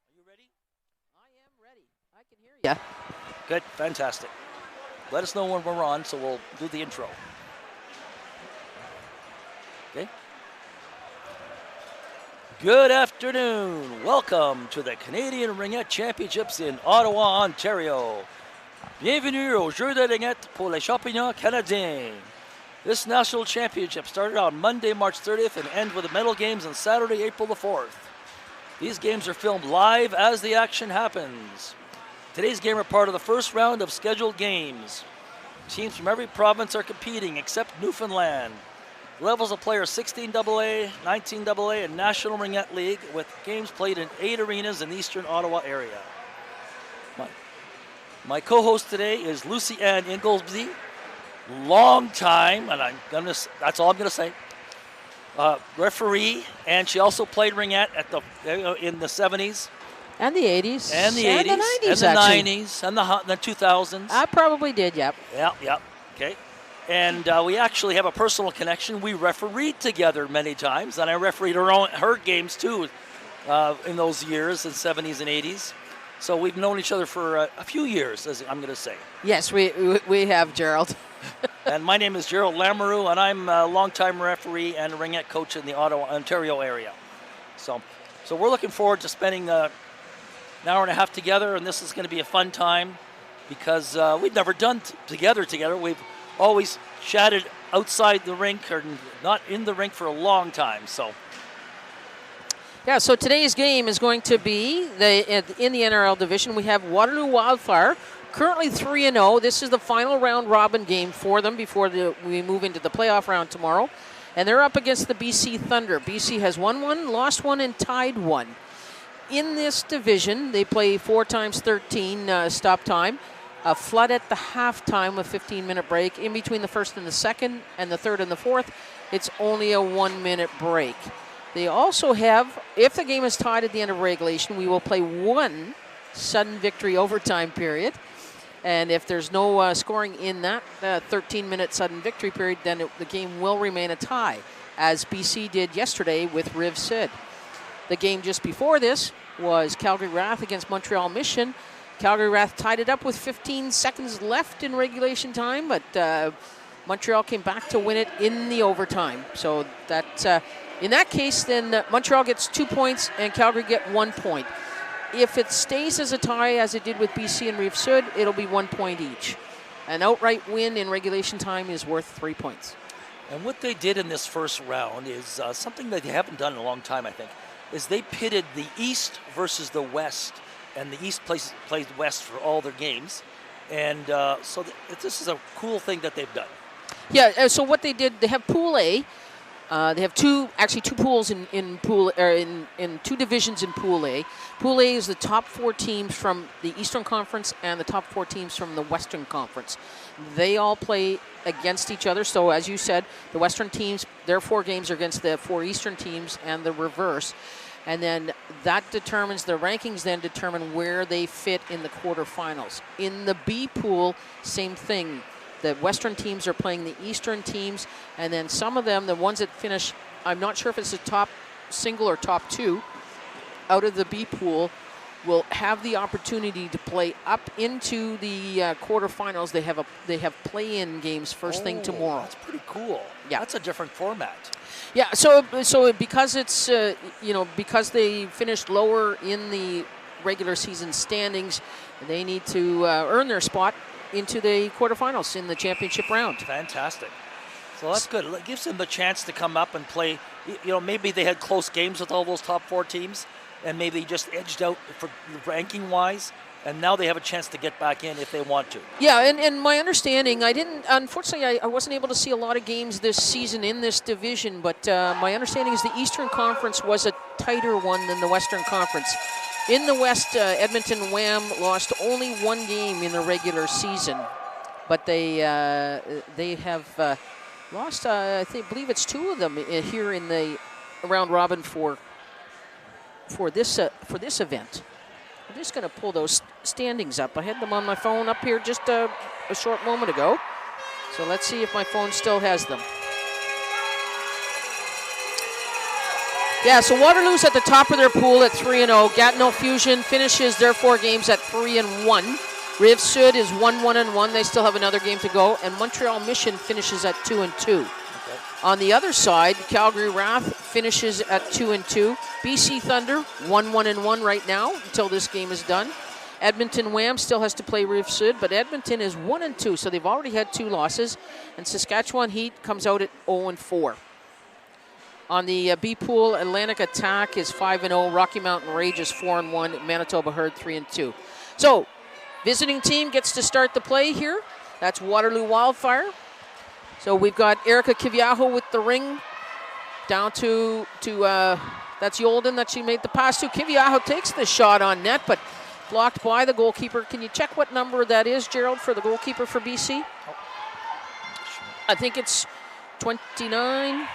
Are you ready? I am ready. I can hear you. Good, fantastic. Let us know when we're on, so we'll do the intro. Okay. Good afternoon. Welcome to the Canadian Ringette Championships in Ottawa, Ontario. Bienvenue aux Jeux de Ringette pour les Championnats Canadiens. This national championship started on Monday, March 30th and ends with the medal games on Saturday, April the 4th. These games are filmed live as the action happens. Today's game are part of the first round of scheduled games. Teams from every province are competing except Newfoundland. Levels of play are 16AA, 19AA, and National Ringette League, with games played in 8 arenas in the Eastern Ottawa area. My co-host today is Lucy Ann Inglesby, long time, and that's all I'm going to say, referee, and she also played Ringette at in the 70s. And the 80s. And the 80s. And the 90s, and the actually. 90s. And the 2000s. I probably did, yep. Yep. Okay. And we actually have a personal connection. We refereed together many times, and I refereed her games too in those years, in 70s and 80s. So we've known each other for a few years, as I'm going to say. Yes, we have, Gerald. And my name is Gerald Lamoureux, and I'm a longtime referee and Ringette coach in the Ottawa, Ontario area. So we're looking forward to spending an hour and a half together, and this is going to be a fun time because we've never done together. We've always chatted outside the rink or not in the rink for a long time. Yeah, so today's game is going to be in the NRL division. We have Waterloo Wildfire, currently 3-0. This is the final round robin game for them before we move into the playoff round tomorrow. And they're up against the BC Thunder. BC has won one, lost one, and tied one. In this division, they play 4 times 13 stop time. A flood at the halftime, a 15-minute break. In between the first and the second, and the third and the fourth, it's only a 1-minute break. They also have, if the game is tied at the end of regulation, we will play 1 sudden victory overtime period. And if there's no scoring in that 13-minute sudden victory period, then the game will remain a tie, as BC did yesterday with Riv Sid. The game just before this was Calgary Wrath against Montreal Mission. Calgary Wrath tied it up with 15 seconds left in regulation time, but Montreal came back to win it in the overtime. So that, in that case, then Montreal gets 2 points and Calgary get 1 point. If it stays as a tie, as it did with BC and Riv Sud, it'll be 1 point each. An outright win in regulation time is worth 3 points. And what they did in this first round is something that they haven't done in a long time, I think, is they pitted the East versus the West. And the East plays West for all their games. And so this is a cool thing that they've done. Yeah, so what they did, they have Pool A. They have two pools in 2 divisions in Pool A. Pool A is the top 4 teams from the Eastern Conference and the top 4 teams from the Western Conference. They all play against each other. So as you said, the Western teams, their 4 games are against the 4 Eastern teams and the reverse. And then that determines, the rankings then determine where they fit in the quarterfinals. In the B pool, same thing. The Western teams are playing the Eastern teams, and then some of them, the ones that finish, I'm not sure if it's the top single or top 2, out of the B pool, will have the opportunity to play up into the quarterfinals. They have play-in games first thing tomorrow. That's pretty cool. Yeah, that's a different format. Yeah, so because it's because they finished lower in the regular season standings, they need to earn their spot into the quarterfinals in the championship round. Fantastic. So that's good. It gives them the chance to come up and play. Maybe they had close games with all those top 4 teams, and maybe just edged out for ranking-wise. And now they have a chance to get back in if they want to. Yeah, and my understanding, unfortunately, I wasn't able to see a lot of games this season in this division, but my understanding is the Eastern Conference was a tighter one than the Western Conference. In the West, Edmonton Wham lost only 1 game in the regular season, but they have lost, I believe it's 2 of them here in the round robin for this event. I'm just going to pull those standings up. I had them on my phone up here just a short moment ago. So let's see if my phone still has them. Yeah, so Waterloo's at the top of their pool at 3-0. Gatineau Fusion finishes their 4 games at 3-1. Rive Sud is 1-1-1. They still have another game to go. And Montreal Mission finishes at 2-2. Okay. On the other side, Calgary Wrath finishes at 2-2. BC Thunder 1-1-1 right now until this game is done. Edmonton Wham still has to play Rive Sud, but Edmonton is 1-2, so they've already had 2 losses. And Saskatchewan Heat comes out at 0-4. On the B pool, Atlantic Attack is 5-0. Rocky Mountain Rage is 4-1. Manitoba Herd 3-2. So, visiting team gets to start the play here. That's Waterloo Wildfire. So we've got Erica Kiviaho with the ring down to that's Yolden that she made the pass to. Kiviaho takes the shot on net, but blocked by the goalkeeper. Can you check what number that is, Gerald, for the goalkeeper for BC? Oh. I think it's 29.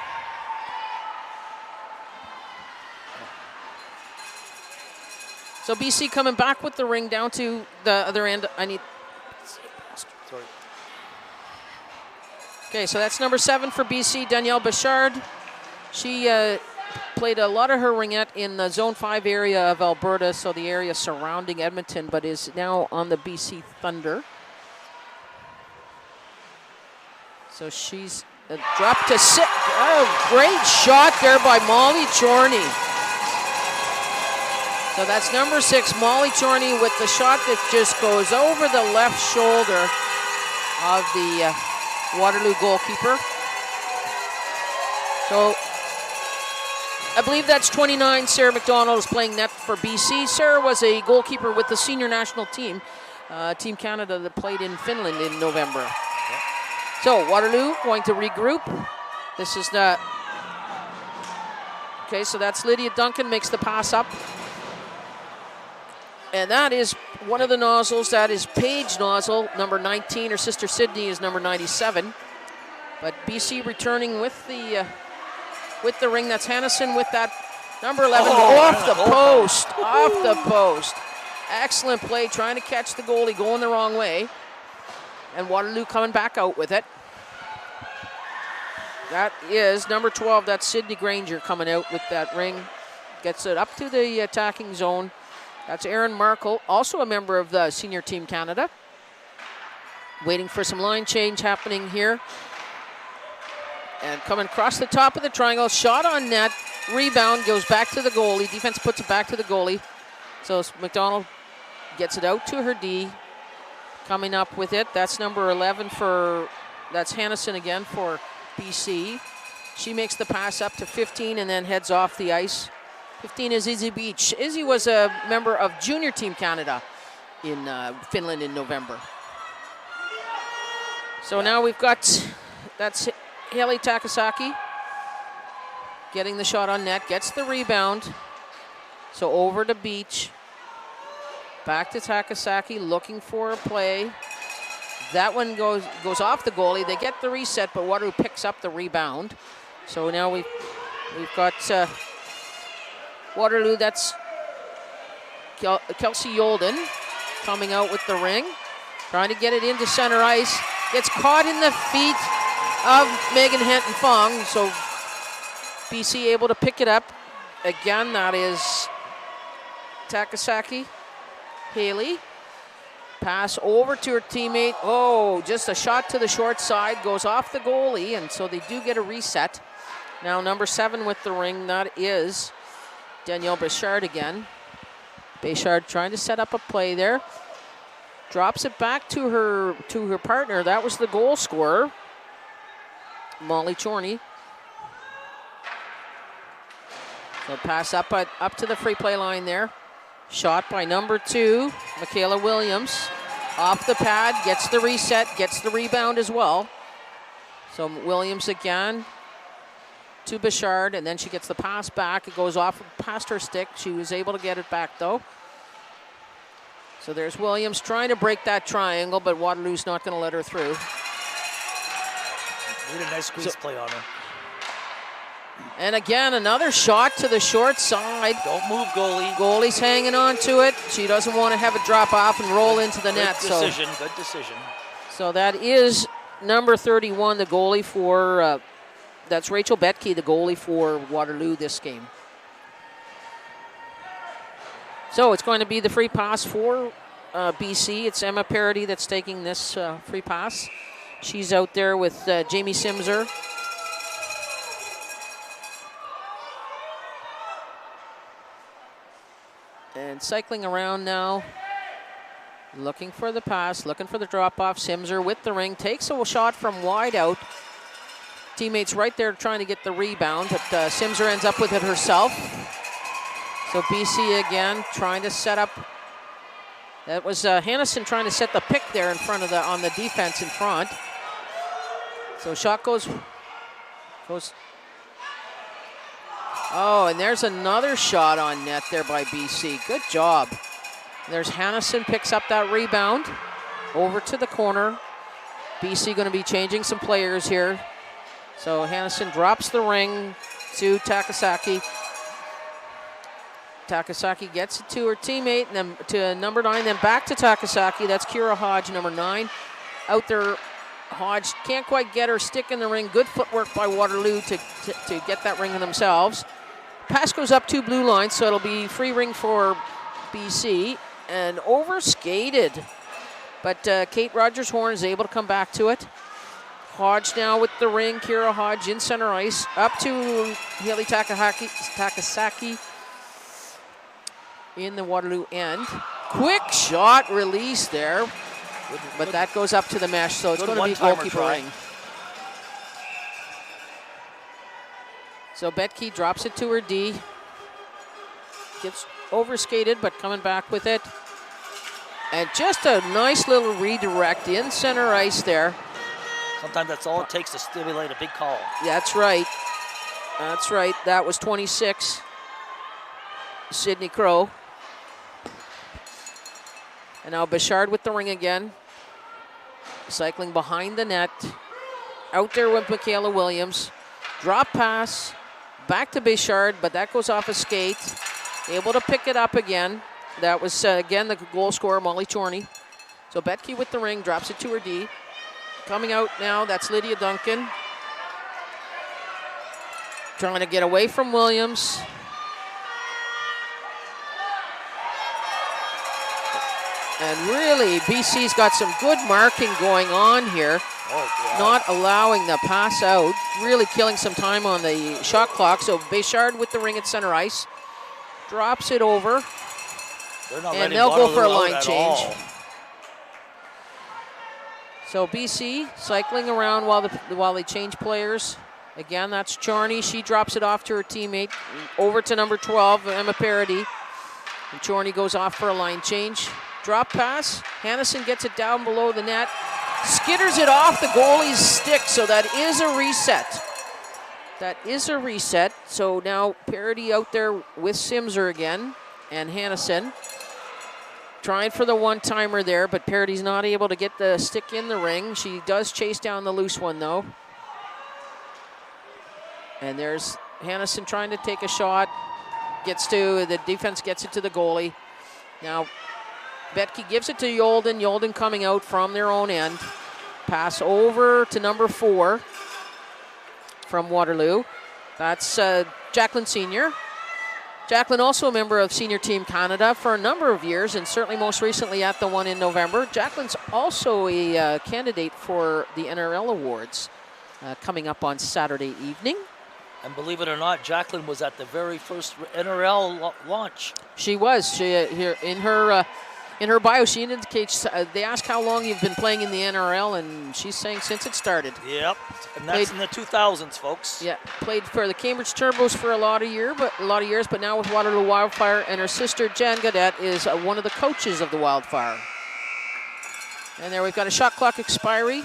So BC coming back with the ring down to the other end. Sorry. Okay, so that's number 7 for BC, Danielle Bouchard. She played a lot of her ringette in the Zone 5 area of Alberta, so the area surrounding Edmonton, but is now on the BC Thunder. So she's dropped to 6. Oh, great shot there by Molly Chorney. So that's number 6, Molly Chorney, with the shot that just goes over the left shoulder of the Waterloo goalkeeper. So I believe that's 29. Sarah McDonald is playing net for BC. Sarah was a goalkeeper with the senior national team, Team Canada, that played in Finland in November. Yep. So Waterloo going to regroup. This is not... Okay, so that's Lydia Duncan, makes the pass up. And that is one of the nozzles. That is Paige nozzle, number 19. Her sister Sydney is number 97. But BC returning with the ring. That's Hannison with that number 11. Off the post. Off the post. Excellent play, trying to catch the goalie going the wrong way. And Waterloo coming back out with it. That is number 12. That's Sydney Granger coming out with that ring. Gets it up to the attacking zone. That's Erin Markle, also a member of the Senior Team Canada. Waiting for some line change happening here. And coming across the top of the triangle, shot on net, rebound, goes back to the goalie. Defense puts it back to the goalie. So McDonald gets it out to her D. Coming up with it, that's number 11 that's Hannison again for BC. She makes the pass up to 15 and then heads off the ice. 15 is Izzy Beach. Izzy was a member of Junior Team Canada in Finland in November. So now we've got, that's Haley Takasaki getting the shot on net, gets the rebound. So over to Beach. Back to Takasaki, looking for a play. That one goes off the goalie. They get the reset, but Waterloo picks up the rebound. So now we've got Waterloo, that's Kelsey Yolden coming out with the ring, trying to get it into center ice. Gets caught in the feet of Megan Henton-Fong, so BC able to pick it up. Again, that is Takasaki. Haley. Pass over to her teammate. Oh, just a shot to the short side, goes off the goalie, and so they do get a reset. Now number 7 with the ring, that is Danielle Bouchard again. Bouchard trying to set up a play there. Drops it back to her partner. That was the goal scorer, Molly Chorney. So pass up to the free play line there. Shot by number 2, Michaela Williams. Off the pad, gets the reset, gets the rebound as well. So Williams again to Bouchard, and then she gets the pass back. It goes off past her stick. She was able to get it back though. So there's Williams trying to break that triangle, but Waterloo's not going to let her through. Made a nice squeeze play on her. And again, another shot to the short side. Don't move, goalie. Goalie's hanging on to it. She doesn't want to have it drop off and roll into the net. Good decision, good decision. So that is number 31, the goalie for, that's Rachel Betke, the goalie for Waterloo this game. So it's going to be the free pass for BC. It's Emma Parody that's taking this free pass. She's out there with Jamie Simser. And cycling around now. Looking for the pass, looking for the drop-off. Simser with the ring, takes a shot from wide out. Teammates right there trying to get the rebound, but Simser ends up with it herself. So BC again trying to set up. That was Hannison trying to set the pick there in front of on the defense in front. So shot goes. Oh, and there's another shot on net there by BC. Good job. There's Hannison, picks up that rebound. Over to the corner. BC going to be changing some players here. So Hannison drops the ring to Takasaki. Takasaki gets it to her teammate, and then to number 9, then back to Takasaki. That's Kira Hodge, number 9. Out there, Hodge can't quite get her stick in the ring. Good footwork by Waterloo to get that ring themselves. Pass goes up to blue line, so it'll be free ring for BC. And over-skated. But Kate Rogers-Horn is able to come back to it. Hodge now with the ring. Kira Hodge in center ice. Up to Haley Takasaki in the Waterloo end. Quick shot release there. But that goes up to the mesh, so it's going to be goalkeeper ring. So Betke drops it to her D. Gets over-skated, but coming back with it. And just a nice little redirect in center ice there. Sometimes that's all it takes to stimulate a big call. That's right. That's right. That was 26. Sydney Crow. And now Bichard with the ring again. Cycling behind the net. Out there with Michaela Williams. Drop pass. Back to Bichard, but that goes off a skate. Able to pick it up again. That was, again, the goal scorer, Molly Chorney. So Betke with the ring, drops it to her D. Coming out now, that's Lydia Duncan. Trying to get away from Williams. And really, BC's got some good marking going on here. Oh, yeah. Not allowing the pass out. Really killing some time on the shot clock. So Bichard with the ring at center ice. Drops it over. And they'll go for a line change. So BC cycling around while they change players. Again, that's Chorney. She drops it off to her teammate. Over to number 12, Emma Parody. And Chorney goes off for a line change. Drop pass. Hannison gets it down below the net. Skitters it off the goalie's stick, so that is a reset. That is a reset. So now Parody out there with Simser again and Hannison. Trying for the one-timer there, but Parody's not able to get the stick in the ring. She does chase down the loose one, though. And there's Hannison trying to take a shot. The defense gets it to the goalie. Now, Betke gives it to Yolden. Yolden coming out from their own end. Pass over to number 4 from Waterloo. That's Jacqueline Senior. Jacqueline also a member of Senior Team Canada for a number of years, and certainly most recently at the one in November. Jacqueline's also a candidate for the NRL Awards coming up on Saturday evening. And believe it or not, Jacqueline was at the very first NRL launch. She was. Here in her bio, she indicates, they ask how long you've been playing in the NRL, and she's saying since it started. Yep, and that's in the 2000s, folks. Yeah, played for the Cambridge Turbos for a lot of years, but now with Waterloo Wildfire, and her sister Jan Gaudette is one of the coaches of the Wildfire. And there we've got a shot clock expiry.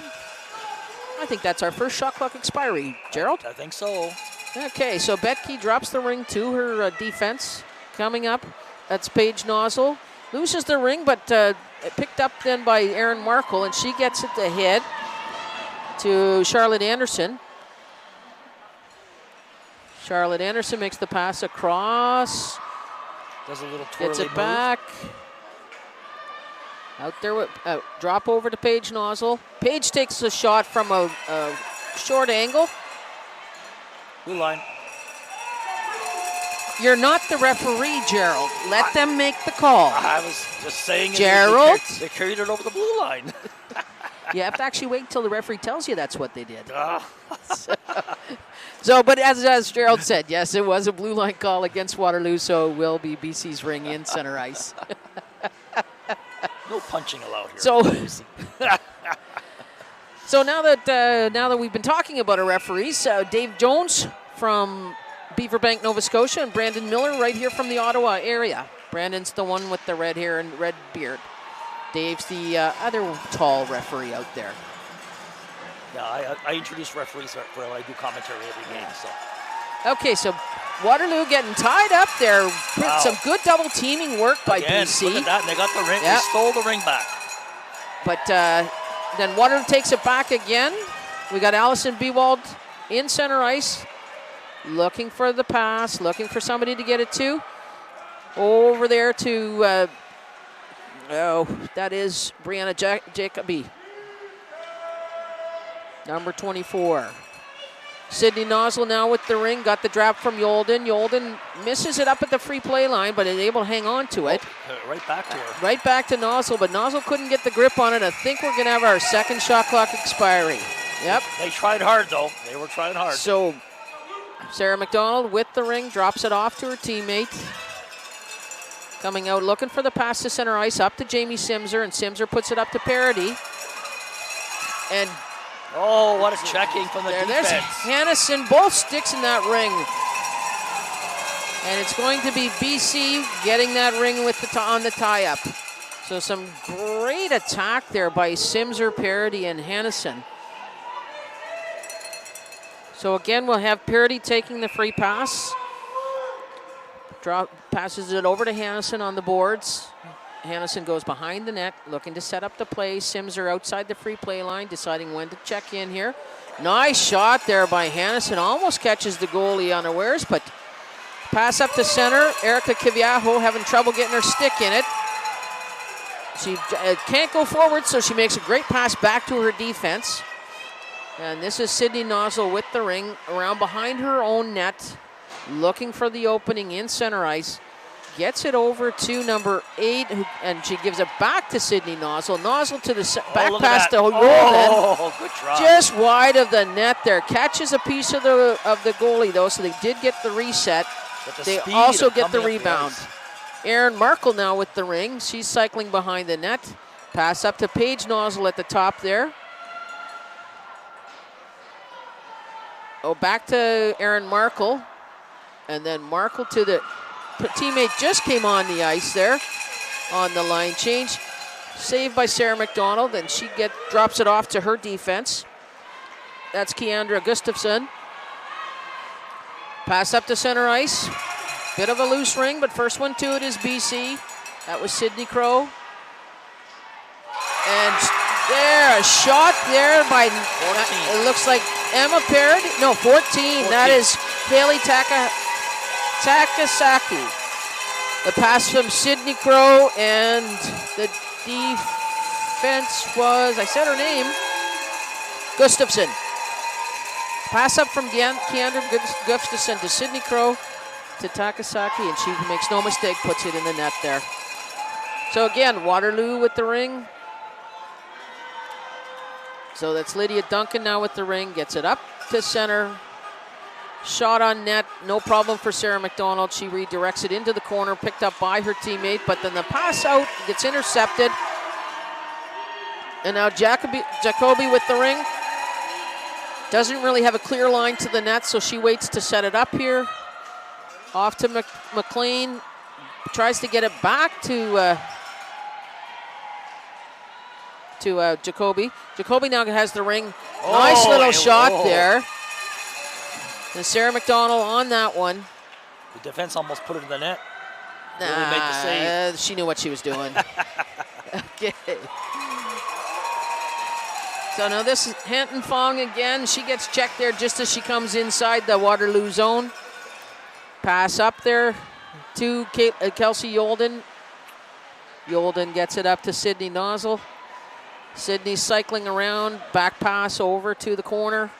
I think that's our first shot clock expiry, Gerald. I think so. Okay, so Betke drops the ring to her defense. Coming up, that's Paige Nozzle. Loses the ring, but picked up then by Erin Markle, and she gets it ahead to Charlotte Anderson. Charlotte Anderson makes the pass across. Does a little twirly gets it move. back. Out there, with, drop over to Paige Nozzle. Paige takes a shot from a short angle. Blue line. You're not the referee, Gerald. Let them make the call. I was just saying, Gerald? They carried it over the blue line. You have to actually wait until the referee tells you that's what they did. Ah. But as Gerald said, yes, it was a blue line call against Waterloo, so it will be BC's ring in center ice. No punching allowed here. So now that we've been talking about our referees, Dave Jones from Beaverbank, Nova Scotia, and Brandon Miller right here from the Ottawa area. Brandon's the one with the red hair and red beard. Dave's the other tall referee out there. Yeah, I introduce referees when I do commentary every game. So. Okay, so Waterloo getting tied up there. Wow. Some good double teaming work by Again, BC. look at that, and they got the ring. Yep. They stole the ring back. But then Waterloo takes it back again. We got Allison Bewald in center ice, looking for the pass, looking for somebody to get it to. Over there to, that is Brianna Jacoby, number 24. Sydney Nozzle now with the ring, got the drop from Yolden. Yolden misses it up at the free play line, but is able to hang on to it. Right back to her. Right back to Nozzle, but Nozzle couldn't get the grip on it. I think we're going to have our second shot clock expiry. Yep. They tried hard, though. They were trying hard. So Sarah McDonald with the ring, drops it off to her teammate. Coming out looking for the pass to center ice, up to Jamie Simser, and Simser puts it up to Parody. And oh, what a checking from the defense. There's Hannison, both sticks in that ring. And it's going to be BC getting that ring with on the tie-up. So some great attack there by Simser, Parody, and Hannison. So again, we'll have Parody taking the free pass. Passes it over to Hannison on the boards. Hannison goes behind the net, looking to set up the play. Simser outside the free play line, deciding when to check in here. Nice shot there by Hannison. Almost catches the goalie unawares, but pass up to center. Erica Kiviaho having trouble getting her stick in it. She can't go forward, so she makes a great pass back to her defense. And this is Sydney Nozzle with the ring around behind her own net, looking for the opening in center ice. Gets it over to number 8, and she gives it back to Sydney Nozzle. Nozzle to the back pass to Yolden. Oh, good try. Just wide of the net there. Catches a piece of the goalie, though, so they did get the reset. They also get the rebound. Erin Markle now with the ring. She's cycling behind the net. Pass up to Paige Nozzle at the top there. Oh, back to Erin Markle. And then Markle to the teammate just came on the ice there on the line change. Saved by Sarah McDonald, and she drops it off to her defense. That's Keandra Gustafson. Pass up to center ice. Bit of a loose ring, but first one to it is BC. That was Sydney Crow. And there, a shot there by, 14. It looks like Emma Parody. No, 14. That is Haley Takasaki. The pass from Sydney Crow, and the defense was, I said her name, Gustafson. Pass up from Keandra Gustafson to Sydney Crow to Takasaki, and she makes no mistake, puts it in the net there. So again, Waterloo with the ring. So that's Lydia Duncan now with the ring, gets it up to center. Shot on net, no problem for Sarah McDonald. She redirects it into the corner, picked up by her teammate, but then the pass out gets intercepted. And now Jacoby with the ring. Doesn't really have a clear line to the net, so she waits to set it up here. Off to McLean. Tries to get it back to Jacoby. Jacoby now has the ring. Nice little shot there. And Sarah McDonald on that one. The defense almost put it in the net. Really made the save. She knew what she was doing. Okay. So now this is Hanton Fong again. She gets checked there just as she comes inside the Waterloo zone. Pass up there to Kelsey Yolden. Yolden gets it up to Sydney Nozzle. Sydney cycling around, back pass over to the corner.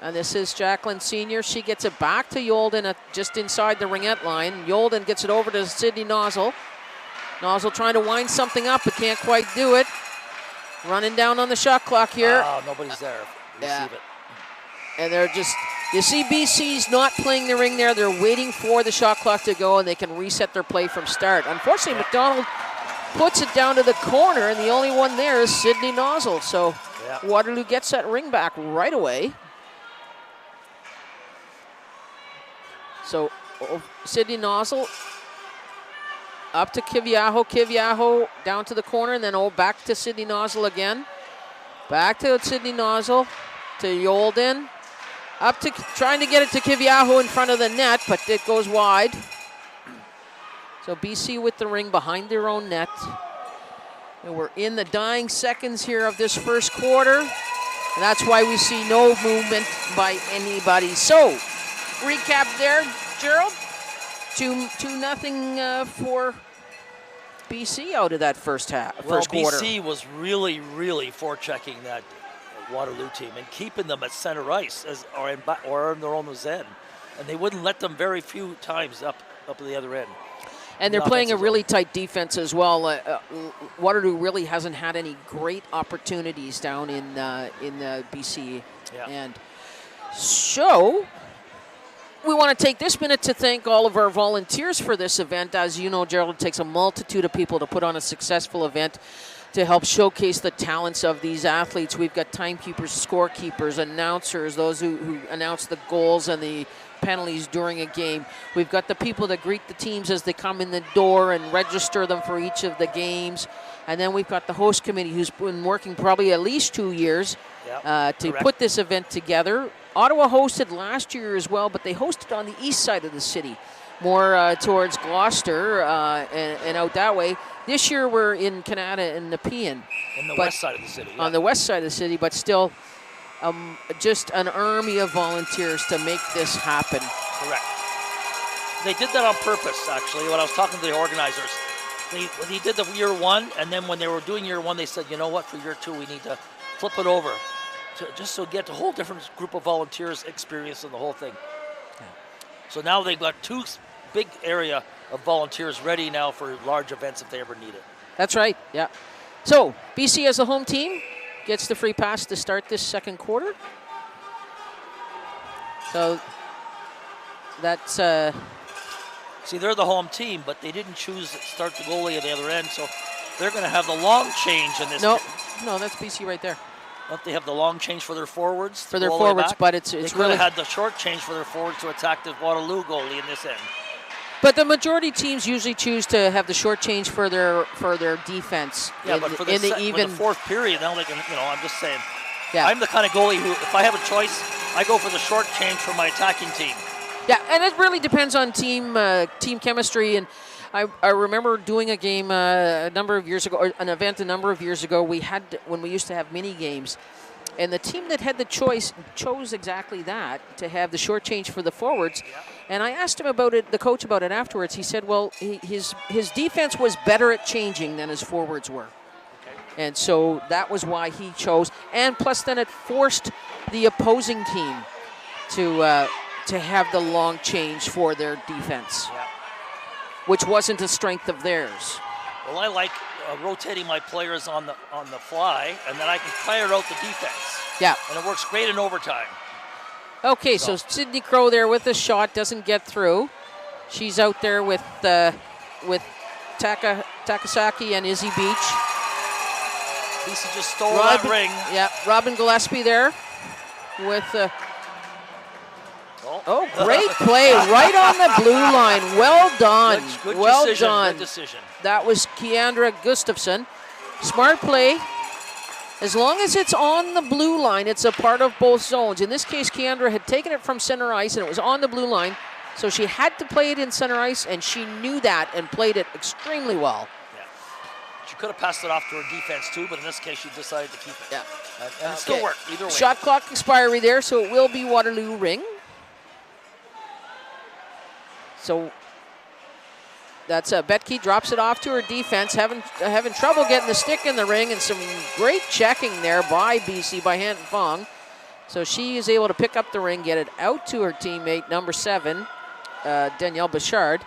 And this is Jacqueline Senior. She gets it back to Yolden just inside the Ringette line. Yolden gets it over to Sydney Nozzle. Nozzle trying to wind something up, but can't quite do it. Running down on the shot clock here. Oh, nobody's there. Receive it. And they're just, you see BC's not playing the ring there. They're waiting for the shot clock to go, and they can reset their play from start. Unfortunately, McDonald puts it down to the corner, and the only one there is Sydney Nozzle. So Waterloo gets that ring back right away. So Sydney Nozzle up to Kiviaho. Kiviaho down to the corner, and then back to Sydney Nozzle again. Back to Sydney Nozzle to Yolden. Up to trying to get it to Kiviaho in front of the net, but it goes wide. So BC with the ring behind their own net. And we're in the dying seconds here of this first quarter. And that's why we see no movement by anybody. So, recap there, Gerald. 2-0 for BC out of that first quarter. BC was really, really forechecking that Waterloo team and keeping them at center ice or in their own end. And they wouldn't let them very few times up at the other end. And they're playing a really tight defense as well. Waterloo really hasn't had any great opportunities down in BC. Yeah. And so we want to take this minute to thank all of our volunteers for this event. As you know, Gerald, it takes a multitude of people to put on a successful event to help showcase the talents of these athletes. We've got timekeepers, scorekeepers, announcers, those who announce the goals and the penalties during a game. We've got the people that greet the teams as they come in the door and register them for each of the games. And then we've got the host committee who's been working probably at least 2 years to put this event together. Ottawa hosted last year as well, but they hosted on the east side of the city, more towards Gloucester and out that way. This year we're in Canada and Nepean. In the west side of the city. On the west side of the city, but still just an army of volunteers to make this happen. Correct. They did that on purpose, actually, when I was talking to the organizers. They did the year one, and then when they were doing year one, they said, you know what, for year two, we need to flip it over. Just so get a whole different group of volunteers experiencing the whole thing. Yeah. So now they've got 2 big area of volunteers ready now for large events if they ever need it. That's right, yeah. So BC as a home team gets the free pass to start this second quarter. So that's... See, they're the home team, but they didn't choose to start the goalie at the other end, so they're going to have the long change in this. No, that's BC right there. Don't they have the long change for their forwards? For their forwards, but it's they really had the short change for their forwards to attack the Waterloo goalie in this end. But the majority teams usually choose to have the short change for their defense. Yeah, but for the fourth period, now they can. I'm just saying. Yeah. I'm the kind of goalie who, if I have a choice, I go for the short change for my attacking team. Yeah, and it really depends on team chemistry. And I remember doing a game a number of years ago, or an event a number of years ago. When we used to have mini games, and the team that had the choice chose exactly that, to have the short change for the forwards. Yeah. And I asked him about it, the coach about it afterwards. He said, well, his defense was better at changing than his forwards were. Okay. And so that was why he chose. And plus then it forced the opposing team to have the long change for their defense, which wasn't a strength of theirs. Well, I like rotating my players on the fly, and then I can fire out the defense. Yeah. And it works great in overtime. Okay, so Sydney Crow there with the shot, doesn't get through. She's out there with Takasaki and Izzy Beach. Lisa just stole that ring. Yeah, Robin Gillespie there with... Oh, great play right on the blue line. Well done. Good well decision, done. Good decision. That was Keandra Gustafson. Smart play. As long as it's on the blue line, it's a part of both zones. In this case, Keandra had taken it from center ice, and it was on the blue line. So she had to play it in center ice, and she knew that and played it extremely well. Yeah. She could have passed it off to her defense, too, but in this case, she decided to keep it. Yeah. And it still worked, either way. Shot clock expiry there, so it will be Waterloo ring. So that's Betke drops it off to her defense, having trouble getting the stick in the ring, and some great checking there by BC, by Hanton Fong. So she is able to pick up the ring, get it out to her teammate, number 7, Danielle Bouchard.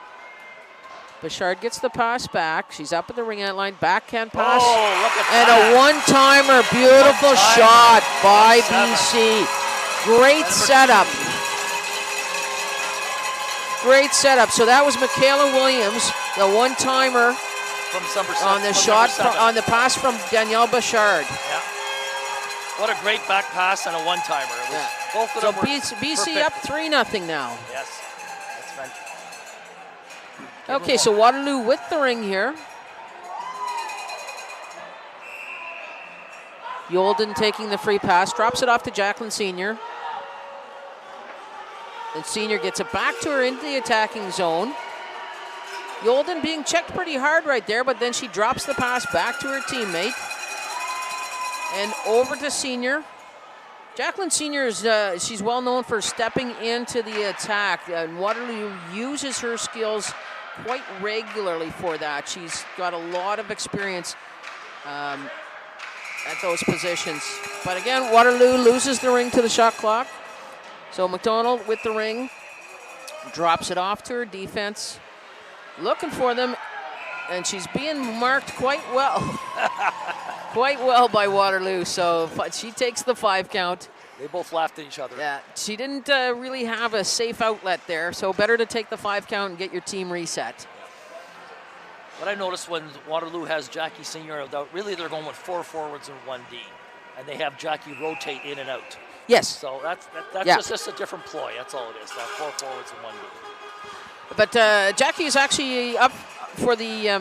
Bouchard gets the pass back. She's up at the ring line. Backhand pass. Oh, look at and that. A one-timer. Beautiful shot by BC. Great setup. Great setup. So that was Michaela Williams, the one-timer on the shot, on the pass from Danielle Bouchard. Yeah. What a great back pass and a one-timer. Yeah. Both of So them were BC up 3-0 now. Yes, that's fantastic. Okay, so Waterloo with the ring here. Yolden taking the free pass, drops it off to Jacqueline Senior. And Senior gets it back to her into the attacking zone. Yolden being checked pretty hard right there, but then she drops the pass back to her teammate. And over to Senior. Jacqueline Senior is she's well known for stepping into the attack, and Waterloo uses her skills quite regularly for that. She's got a lot of experience at those positions. But again, Waterloo loses the ring to the shot clock. So McDonald with the ring, drops it off to her defense, looking for them, and she's being marked quite well. Quite well by Waterloo, so she takes the 5 count. They both laughed at each other. Yeah, she didn't really have a safe outlet there, so better to take the 5 count and get your team reset. What I noticed when Waterloo has Jackie Senior out, really they're going with 4 forwards and 1 D, and they have Jackie rotate in and out. Yes. So that's just a different ploy. That's all it is. That 4 forwards and 1 D. But Jackie is actually up for the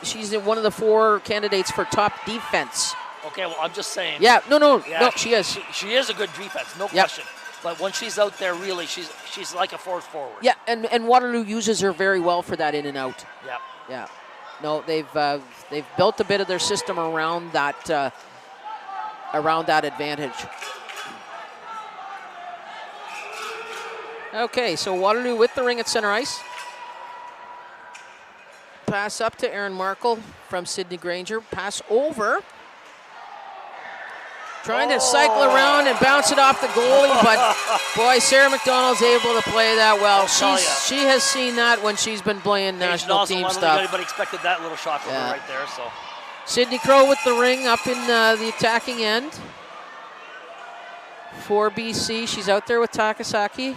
she's one of the 4 candidates for top defense. Okay, well I'm just saying. Yeah, no, she is. She is a good defense, no question. But when she's out there, really, she's like a 4th forward. Yeah, and Waterloo uses her very well for that in and out. Yeah. Yeah. No, they've built a bit of their system around that advantage. Okay, so Waterloo with the ring at center ice. Pass up to Erin Markle from Sydney Granger. Pass over. Trying to cycle around and bounce it off the goalie, but boy, Sarah McDonald's able to play that well. She has seen that when she's been playing national team stuff. Anybody expected that little shot from her right there. So Sydney Crow with the ring up in the attacking end for BC. She's out there with Takasaki.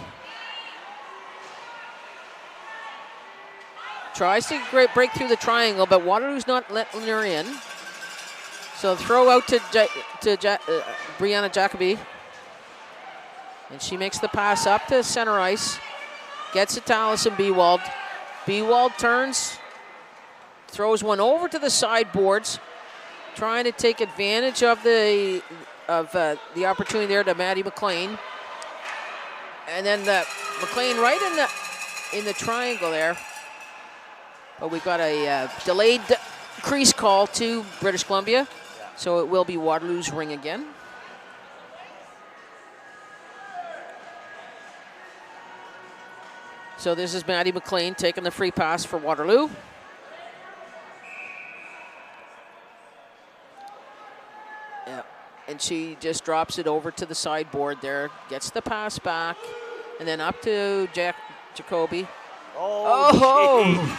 Tries to break through the triangle, but Waterloo's not letting her in. So throw out to Brianna Jacoby. And she makes the pass up to center ice. Gets it to Allison Bewald. Bewald turns, throws one over to the sideboards, trying to take advantage of the opportunity there to Maddie McLean. And then McLean right in the triangle there. But we've got a delayed crease call to British Columbia. So it will be Waterloo's ring again. So this is Maddie McLean taking the free pass for Waterloo. Yeah, and she just drops it over to the sideboard there, gets the pass back, and then up to Jacoby. Oh.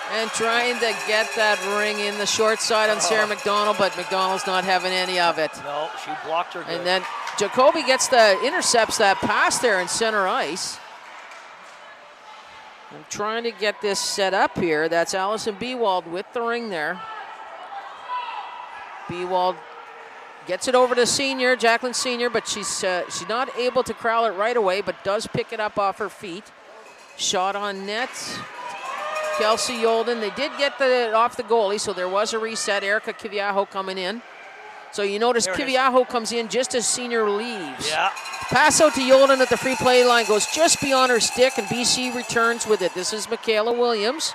And trying to get that ring in the short side on Sarah McDonald, but McDonald's not having any of it. No, she blocked her good. And then Jacoby intercepts that pass there in center ice. I'm trying to get this set up here. That's Allison Bewald with the ring there. Bewald gets it over to Senior, Jacqueline Senior, but she's not able to corral it right away, but does pick it up off her feet. Shot on net. Kelsey Yolden, they did get it off the goalie, so there was a reset. Erica Kiviaho coming in. So you notice Kiviaho comes in just as Senior leaves. Yeah. Pass out to Yolden at the free play line, goes just beyond her stick, and BC returns with it. This is Michaela Williams.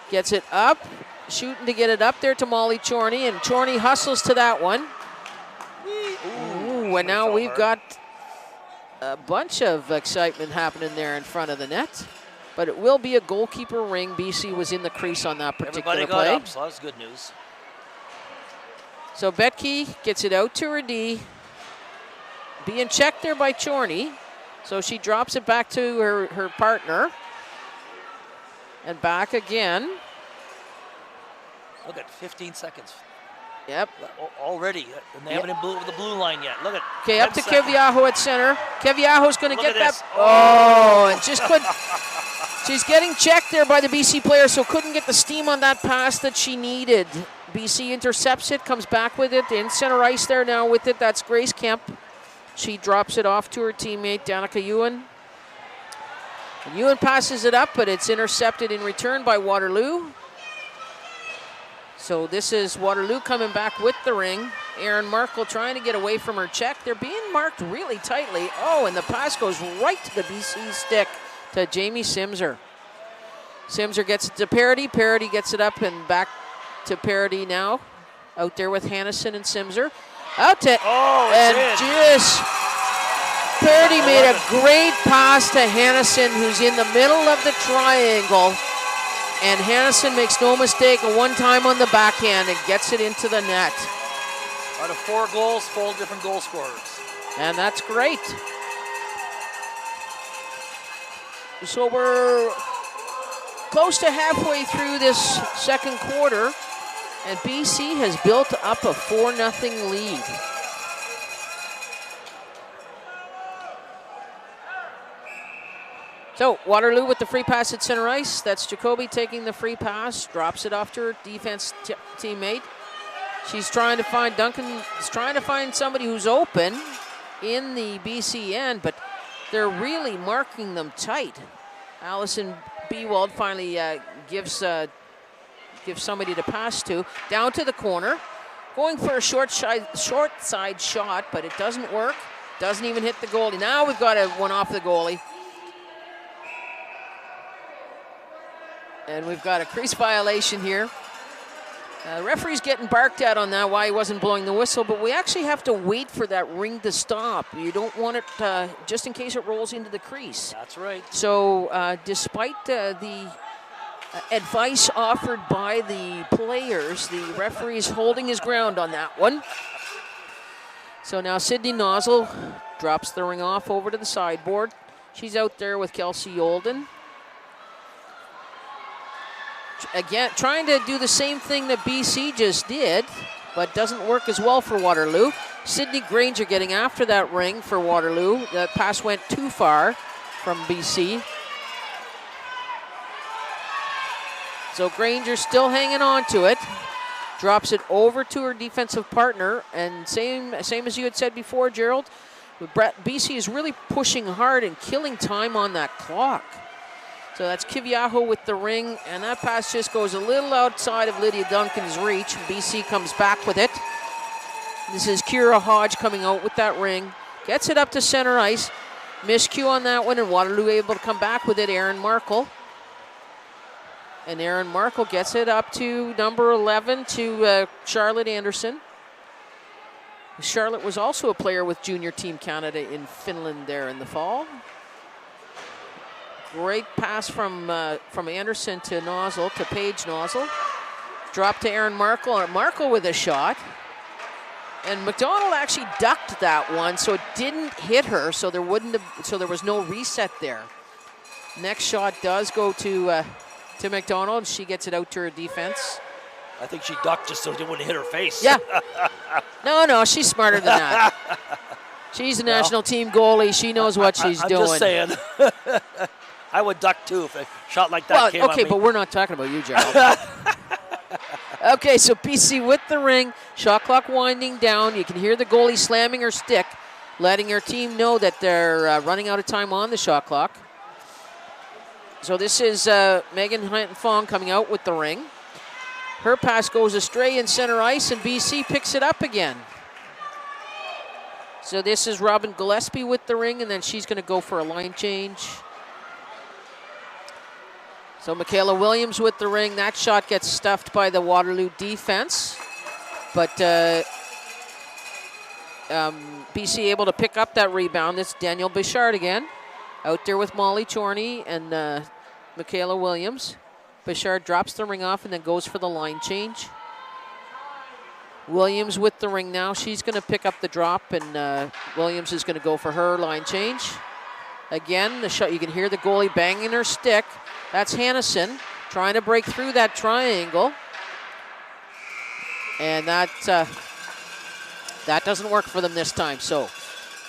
Gets it up, shooting to get it up there to Molly Chorney, and Chorney hustles to that one. Ooh, and now we've got a bunch of excitement happening there in front of the net. But it will be a goalkeeper ring. BC was in the crease on that particular play. Up, so that's good news. So Betke gets it out to her D. being checked there by Chorney. So she drops it back to her partner. And back again. Look at 15 seconds. Yep. Already. And they haven't been over the blue line yet. Look at. Okay, up to Keviaho at center. Keviaho's going to get that. This. Oh, and just couldn't. She's getting checked there by the BC player, so couldn't get the steam on that pass that she needed. BC intercepts it, comes back with it, in center ice there now with it. That's Grace Kemp. She drops it off to her teammate, Danica Ewan. And Ewan passes it up, but it's intercepted in return by Waterloo. So this is Waterloo coming back with the ring. Erin Markle trying to get away from her check. They're being marked really tightly. Oh, and the pass goes right to the BC stick to Jamie Simser. Simser gets it to Parody. Parody gets it up and back to Parody now. Out there with Hannison and Simser. Out to, and just, Parody made a great pass to Hannison, who's in the middle of the triangle. And Hannison makes no mistake, a one-time on the backhand and gets it into the net. Out of 4 goals, 4 different goal scorers. And that's great. So we're close to halfway through this second quarter, and BC has built up a 4-0 lead. So Waterloo with the free pass at center ice. That's Jacoby taking the free pass, drops it off to her defense teammate. She's trying to find, Duncan is trying to find somebody who's open in the BC end, but they're really marking them tight. Allison Bewald finally gives somebody to pass to. Down to the corner. Going for a short side shot, but it doesn't work. Doesn't even hit the goalie. Now we've got one off the goalie. And we've got a crease violation here. The referee's getting barked at on that, why he wasn't blowing the whistle, but we actually have to wait for that ring to stop. You don't want it, just in case it rolls into the crease. That's right. So despite the advice offered by the players, the referee is holding his ground on that one. So now Sydney Nozzle drops the ring off over to the sideboard. She's out there with Kelsey Yolden. Again, trying to do the same thing that BC just did, but doesn't work as well for Waterloo. Sydney Granger getting after that ring for Waterloo. That pass went too far from BC. So Granger still hanging on to it. Drops it over to her defensive partner, and same as you had said before, Gerald, BC is really pushing hard and killing time on that clock. So that's Kiviaho with the ring, and that pass just goes a little outside of Lydia Duncan's reach. BC comes back with it. This is Kira Hodge coming out with that ring. Gets it up to center ice. Miscue on that one, and Waterloo able to come back with it, Erin Markle. And Erin Markle gets it up to number 11 to Charlotte Anderson. Charlotte was also a player with Junior Team Canada in Finland there in the fall. Great pass from Anderson to Nozzle, to Paige Nozzle. Drop to Erin Markle. Markle with a shot. And McDonald actually ducked that one, so it didn't hit her, so there was no reset there. Next shot does go to McDonald. She gets it out to her defense. I think she ducked just so it wouldn't hit her face. Yeah. No, she's smarter than that. She's a national team goalie. She knows what she's doing. I'm just saying. I would duck too if a shot like that came okay, at me. but we're not talking about you, Gerald. Okay, so BC with the ring. Shot clock winding down. You can hear the goalie slamming her stick, letting her team know that they're running out of time on the shot clock. So this is Megan Fong coming out with the ring. Her pass goes astray in center ice, and BC picks it up again. So this is Robin Gillespie with the ring, and then she's going to go for a line change. So Michaela Williams with the ring. That shot gets stuffed by the Waterloo defense. But BC able to pick up that rebound. It's Danielle Bichard again. Out there with Molly Chorney and Michaela Williams. Bichard drops the ring off and then goes for the line change. Williams with the ring now. She's going to pick up the drop, and Williams is going to go for her line change. Again, the shot. You can hear the goalie banging her stick. That's Hannison trying to break through that triangle. And that doesn't work for them this time. So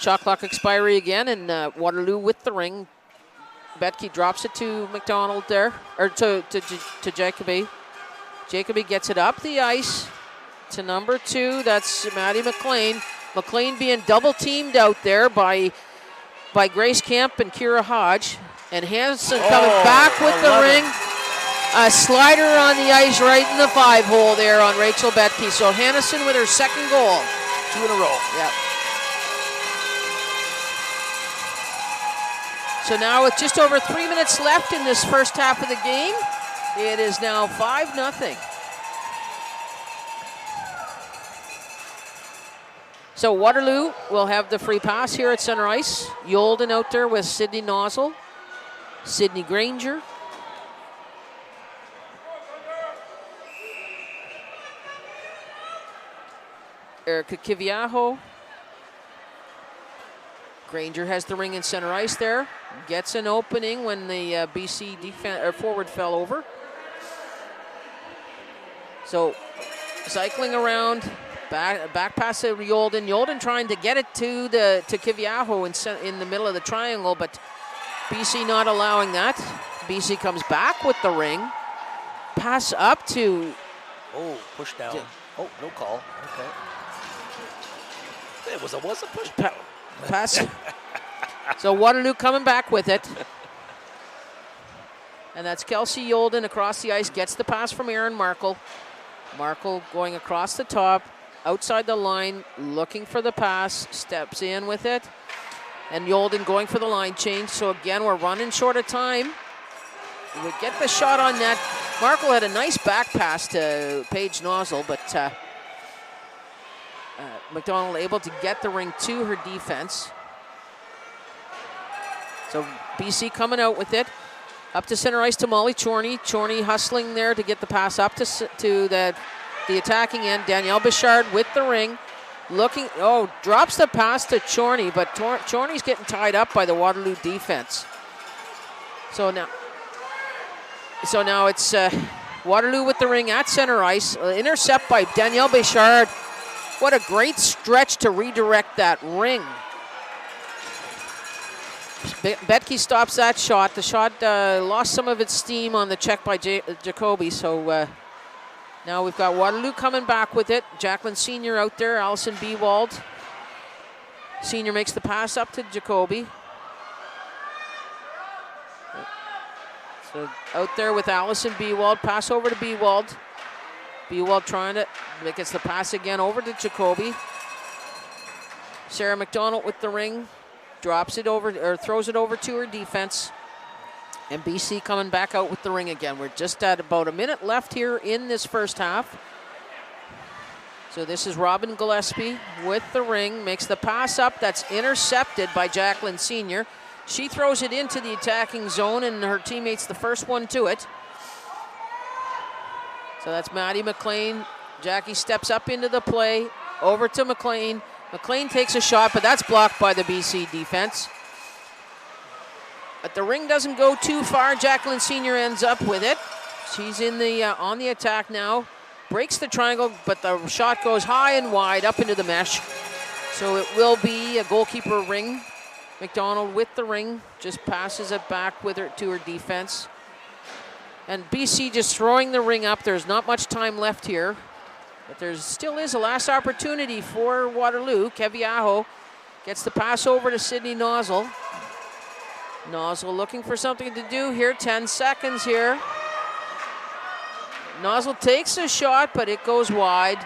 shot clock expiry again, and Waterloo with the ring. Betke drops it to McDonald there, or to Jacoby. Jacoby gets it up the ice to number 2. That's Maddie McLean. McLean being double teamed out there by Grace Camp and Kira Hodge. And Hanson coming back with the ring. A slider on the ice right in the 5-hole there on Rachel Betke. So Hannison with her second goal. 2 in a row. Yep. So now with just over 3 minutes left in this first half of the game, it is now 5-0. So Waterloo will have the free pass here at center ice. Yolden out there with Sydney Nozzle, Sydney Granger. Erica Kiviaho. Granger has the ring in center ice there. Gets an opening when the BC forward fell over. So cycling around, back pass to Yolden. Yolden trying to get it to Kiviaho in the middle of the triangle, but BC not allowing that. BC comes back with the ring. Pass up to... Oh, push down. Oh, no call. Okay. It was a push down. Pass. So Waterloo coming back with it. And that's Kelsey Yolden across the ice. Gets the pass from Aaron Markle. Markle going across the top, outside the line, looking for the pass. Steps in with it. And Yolden going for the line change. So again, we're running short of time. We get the shot on net. Markle had a nice back pass to Paige Nozzle, but McDonald able to get the ring to her defense. So BC coming out with it. Up to center ice to Molly Chorney. Chorney hustling there to get the pass up to the attacking end. Danielle Bichard with the ring. Looking, drops the pass to Chorney, but Chorney's getting tied up by the Waterloo defense. So now it's Waterloo with the ring at center ice. Intercept by Danielle Bichard. What a great stretch to redirect that ring. Betke stops that shot. The shot lost some of its steam on the check by Jacoby. So now we've got Waterloo coming back with it. Jacqueline Senior out there. Allison Bewald. Senior makes the pass up to Jacoby. So out there with Allison Bewald. Pass over to Bewald. Bewald trying to gets the pass again over to Jacoby. Sarah McDonald with the ring. Drops it over, or throws it over to her defense. And BC coming back out with the ring again. We're just at about a minute left here in this first half. So this is Robin Gillespie with the ring. Makes the pass up. That's intercepted by Jacqueline Senior. She throws it into the attacking zone, and her teammate's the first one to it. So that's Maddie McLean. Jackie steps up into the play. Over to McLean. McLean takes a shot, but that's blocked by the BC defense. But the ring doesn't go too far. Jacqueline Senior ends up with it. She's in the on the attack now. Breaks the triangle, but the shot goes high and wide up into the mesh. So it will be a goalkeeper ring. McDonald with the ring, just passes it back with her to her defense. And BC just throwing the ring up. There's not much time left here. But there still is a last opportunity for Waterloo. Keviaho gets the pass over to Sydney Nozzle. Nozzle looking for something to do here. 10 seconds here. Nozzle takes a shot, but it goes wide.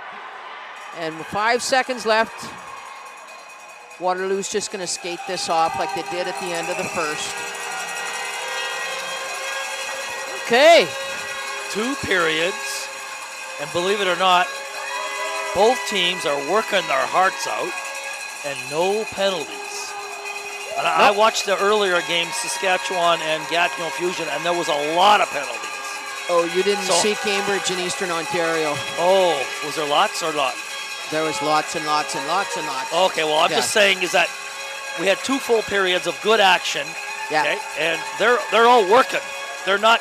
And 5 seconds left. Waterloo's just going to skate this off like they did at the end of the first. Okay. 2 periods. And believe it or not, both teams are working their hearts out, and no penalties. And I watched the earlier games, Saskatchewan and Gatineau Fusion, and there was a lot of penalties. Oh, you didn't see Cambridge in Eastern Ontario. Oh, was there lots or not? There was lots and lots and lots and lots. Okay, well, I'm just saying is that we had 2 full periods of good action. Yeah. Okay, and they're all working. They're not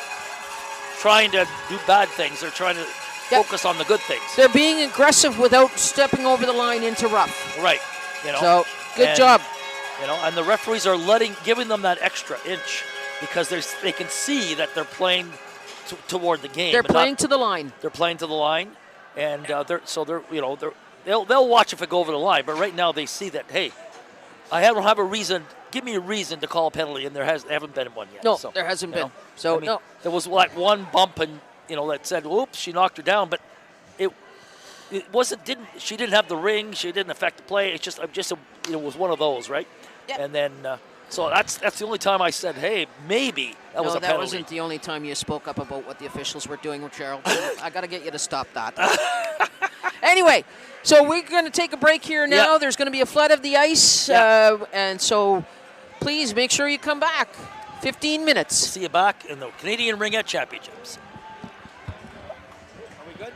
trying to do bad things. They're trying to focus on the good things. They're being aggressive without stepping over the line into rough. Right. You know. So good job. You know, and the referees are giving them that extra inch because they can see that they're playing toward the game. They're playing to the line. They're playing to the line, and they'll watch if it go over the line. But right now they see that, hey, I don't have a reason. Give me a reason to call a penalty, and there haven't been one yet. No, so, there hasn't been. Know, so I mean, there was like one bump, and that said, "Oops, she knocked her down," but it wasn't. She didn't have the ring. She didn't affect the play. It's just it was one of those, right? Yep. And then so that's the only time I said, "Hey, maybe that was a penalty." No, that wasn't the only time you spoke up about what the officials were doing with Gerald. I got to get you to stop that. Anyway, so we're going to take a break here now. There's going to be a flood of the ice, and so please make sure you come back. 15 minutes. See you back in the Canadian Ringette Championships. Are we good?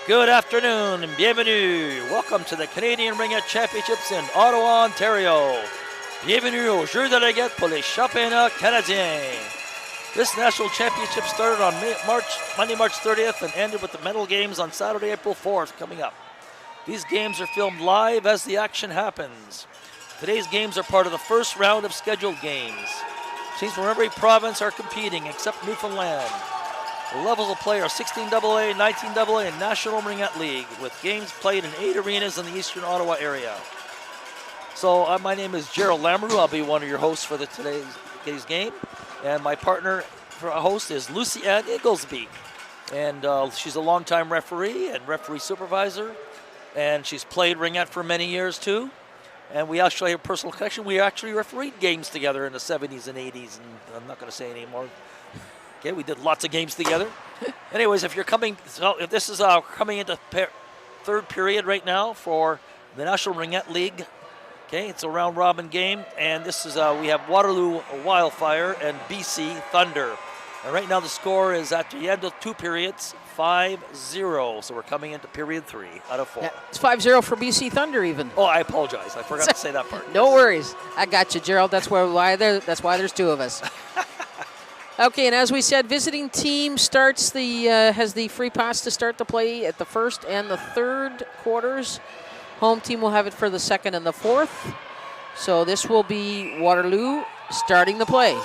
Good afternoon and bienvenue. Welcome to the Canadian Ringette Championships in Ottawa, Ontario. Bienvenue aux Jeux de Ringette pour les Championnats Canadiens. This national championship started on Monday, March 30th and ended with the medal games on Saturday, April 4th coming up. These games are filmed live as the action happens. Today's games are part of the first round of scheduled games. Teams from every province are competing except Newfoundland. The levels of play are 16AA, 19AA, and National Ringette League, with games played in 8 arenas in the Eastern Ottawa area. So my name is Gerald Lamoureux. I'll be one of your hosts for today's game. And my partner for a host is Lucy Ann Igglesby. And she's a longtime referee and referee supervisor. And she's played Ringette for many years too. And we actually have a personal connection. We actually refereed games together in the 70s and 80s. And I'm not going to say anymore. Okay, we did lots of games together. Anyways, if this is coming into third period right now for the National Ringette League. Okay, it's a round robin game, and this is we have Waterloo Wildfire and BC Thunder. And right now the score is at the end of 2 periods, 5-0. So we're coming into period 3 out of 4. Yeah, it's 5-0 for BC Thunder even. Oh, I apologize. I forgot to say that part. No worries. I got you, Gerald. That's why there's 2 of us. Okay, and as we said, visiting team has the free pass to start the play at the first and the third quarters. Home team will have it for the second and the fourth. So this will be Waterloo starting the play.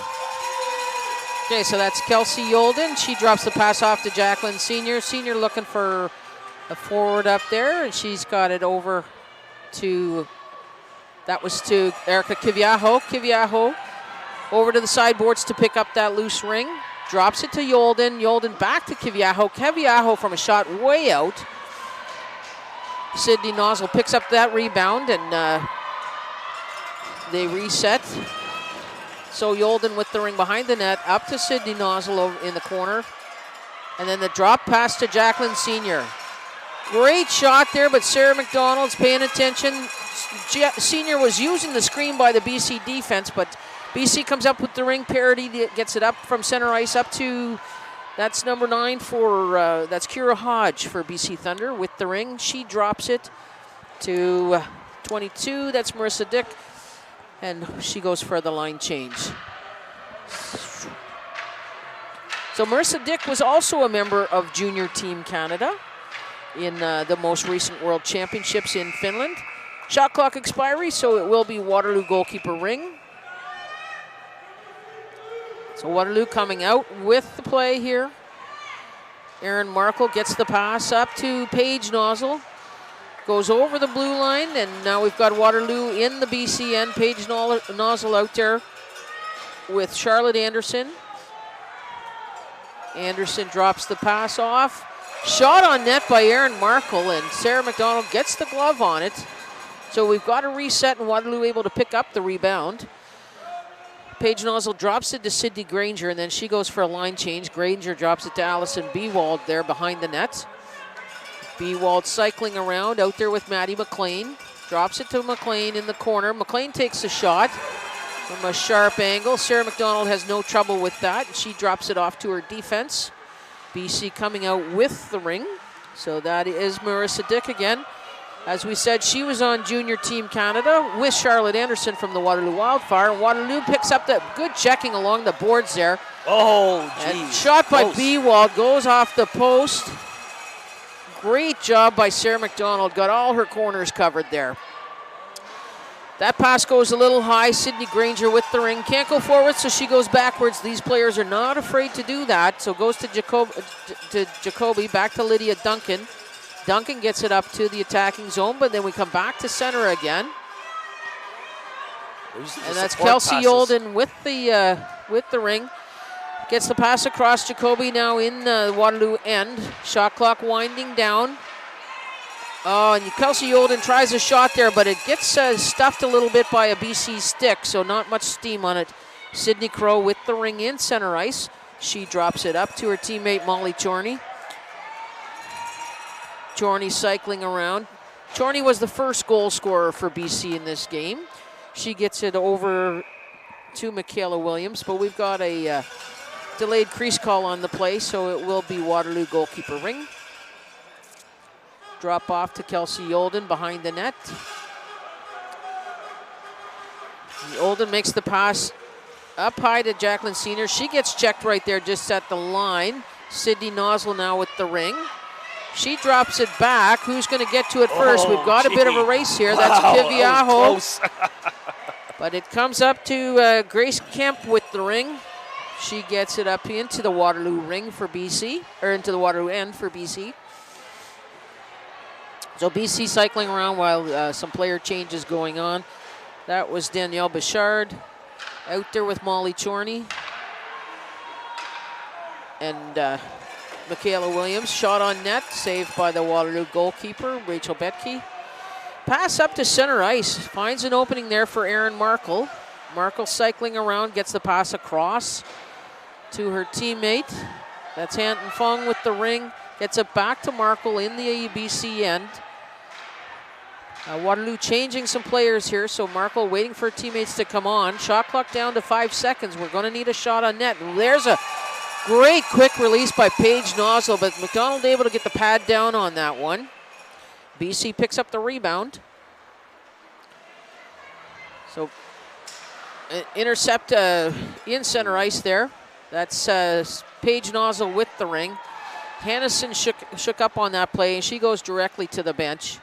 Okay, so that's Kelsey Yolden. She drops the pass off to Jacqueline Senior. Senior looking for a forward up there, and she's got it over to Erica Kiviaho. Kiviaho over to the sideboards to pick up that loose ring. Drops it to Yolden. Yolden back to Kiviaho. Kiviaho from a shot way out. Sydney Nozzle picks up that rebound, and they reset. So Yolden with the ring behind the net, up to Sydney Nozzle over in the corner. And then the drop pass to Jacqueline Senior. Great shot there, but Sarah McDonald's paying attention. Senior was using the screen by the BC defense, but BC comes up with the ring parity, gets it up from center ice up to, that's number 9 for, that's Kira Hodge for BC Thunder with the ring. She drops it to 22, that's Marissa Dick, and she goes for the line change. So Marissa Dick was also a member of Junior Team Canada in the most recent World Championships in Finland. Shot clock expiry, so it will be Waterloo goalkeeper Ring. So Waterloo coming out with the play here. Erin Markle gets the pass up to Paige Nozzle. Goes over the blue line, and now we've got Waterloo in the BC end. Paige Nozzle out there with Charlotte Anderson. Anderson drops the pass off. Shot on net by Erin Markle, and Sarah McDonald gets the glove on it. So we've got a reset, and Waterloo able to pick up the rebound. Paige Nozzle drops it to Sydney Granger, and then she goes for a line change. Granger drops it to Allison Bewald there behind the net. Bewald cycling around out there with Maddie McLean. Drops it to McLean in the corner. McLean takes a shot from a sharp angle. Sarah McDonald has no trouble with that, and she drops it off to her defense. BC coming out with the ring. So that is Marissa Dick again. As we said, she was on Junior Team Canada with Charlotte Anderson from the Waterloo Wildfire. Waterloo picks up that good checking along the boards there. Oh, geez. And shot by Bewald goes off the post. Great job by Sarah McDonald. Got all her corners covered there. That pass goes a little high. Sydney Granger with the ring. Can't go forward, so she goes backwards. These players are not afraid to do that. So goes to Jacoby, back to Lydia Duncan. Duncan gets it up to the attacking zone, but then we come back to center again. And that's Kelsey Yolden with the ring. Gets the pass across. Jacoby now in the Waterloo end. Shot clock winding down. Oh, and Kelsey Yolden tries a shot there, but it gets stuffed a little bit by a BC stick, so not much steam on it. Sydney Crow with the ring in center ice. She drops it up to her teammate Molly Chorney. Chorney cycling around. Chorney was the first goal scorer for BC in this game. She gets it over to Michaela Williams, but we've got a delayed crease call on the play, so it will be Waterloo goalkeeper Ring. Drop off to Kelsey Yolden behind the net. Yolden makes the pass up high to Jacqueline Senior. She gets checked right there just at the line. Sydney Nozzle now with the ring. She drops it back. Who's going to get to it first? We've got a bit of a race here. Wow, That's Kiviaho. that was close. But it comes up to Grace Kemp with the ring. She gets it up into the Waterloo ring for BC, or into the Waterloo end for BC. So BC cycling around while some player changes going on. That was Danielle Bichard out there with Molly Chorney. And Michaela Williams, shot on net, saved by the Waterloo goalkeeper, Rachel Betke. Pass up to center ice, finds an opening there for Erin Markle. Markle cycling around, gets the pass across to her teammate. That's Hanton Fung with the ring, gets it back to Markle in the BC end. Waterloo changing some players here, so Markle waiting for her teammates to come on. Shot clock down to 5 seconds. We're going to need a shot on net. There's a great quick release by Paige Nozzle, but McDonald able to get the pad down on that one. BC picks up the rebound. So intercept in center ice there. That's Paige Nozzle with the ring. Hannison shook up on that play, and she goes directly to the bench.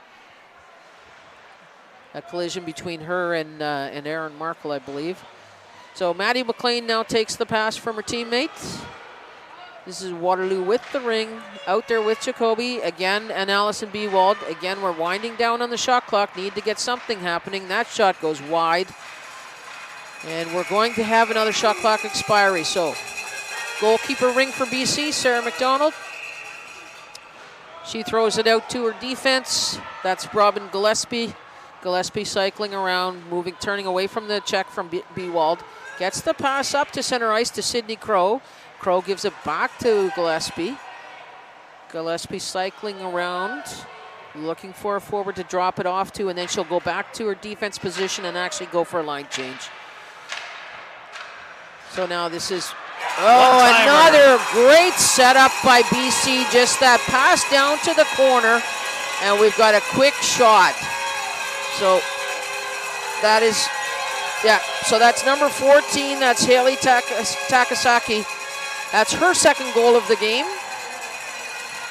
A collision between her and Erin Markle, I believe. So Maddie McLean now takes the pass from her teammates. This is Waterloo with the ring, out there with Jacoby, again, and Allison Bewald. Again, we're winding down on the shot clock, need to get something happening. That shot goes wide. And we're going to have another shot clock expiry. So goalkeeper ring for BC, Sarah McDonald. She throws it out to her defense. That's Robin Gillespie. Gillespie cycling around, turning away from the check from Bewald. Gets the pass up to center ice to Sydney Crow. Crow gives it back to Gillespie. Gillespie cycling around, looking for a forward to drop it off to, and then she'll go back to her defense position and actually go for a line change. So now this is, another great setup by BC. Just that pass down to the corner, and we've got a quick shot. So that is, so that's number 14. That's Haley Takasaki. That's her second goal of the game.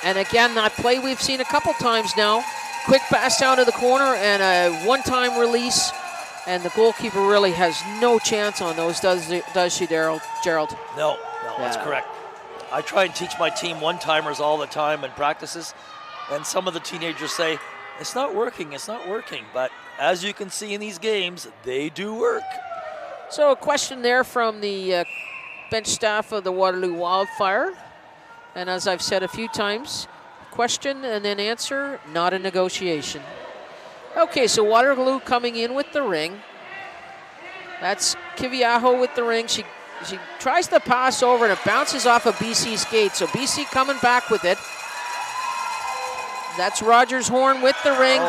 And again, that play we've seen a couple times now. Quick pass down to the corner and a one-time release. And the goalkeeper really has no chance on those, does she, Gerald? No, that's correct. I try and teach my team one-timers all the time in practices. And some of the teenagers say, it's not working. But as you can see in these games, they do work. So a question there from the bench staff of the Waterloo Wildfire. And as I've said a few times, question and then answer, not a negotiation. Okay, so Waterloo coming in with the ring. That's Kiviaho with the ring. She tries to pass over and it bounces off of BC skate. So BC coming back with it. That's Rogers Horn with the ring.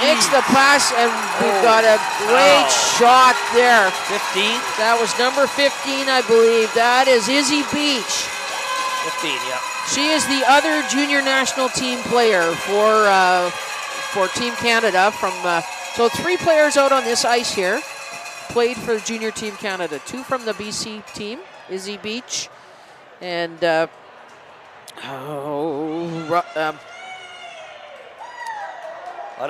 Makes the pass, and we've got a great shot there. 15? That was number 15, I believe. That is Izzy Beach. 15, yeah. She is the other junior national team player for Team Canada. So 3 players out on this ice here played for Junior Team Canada. 2 from the BC team, Izzy Beach, and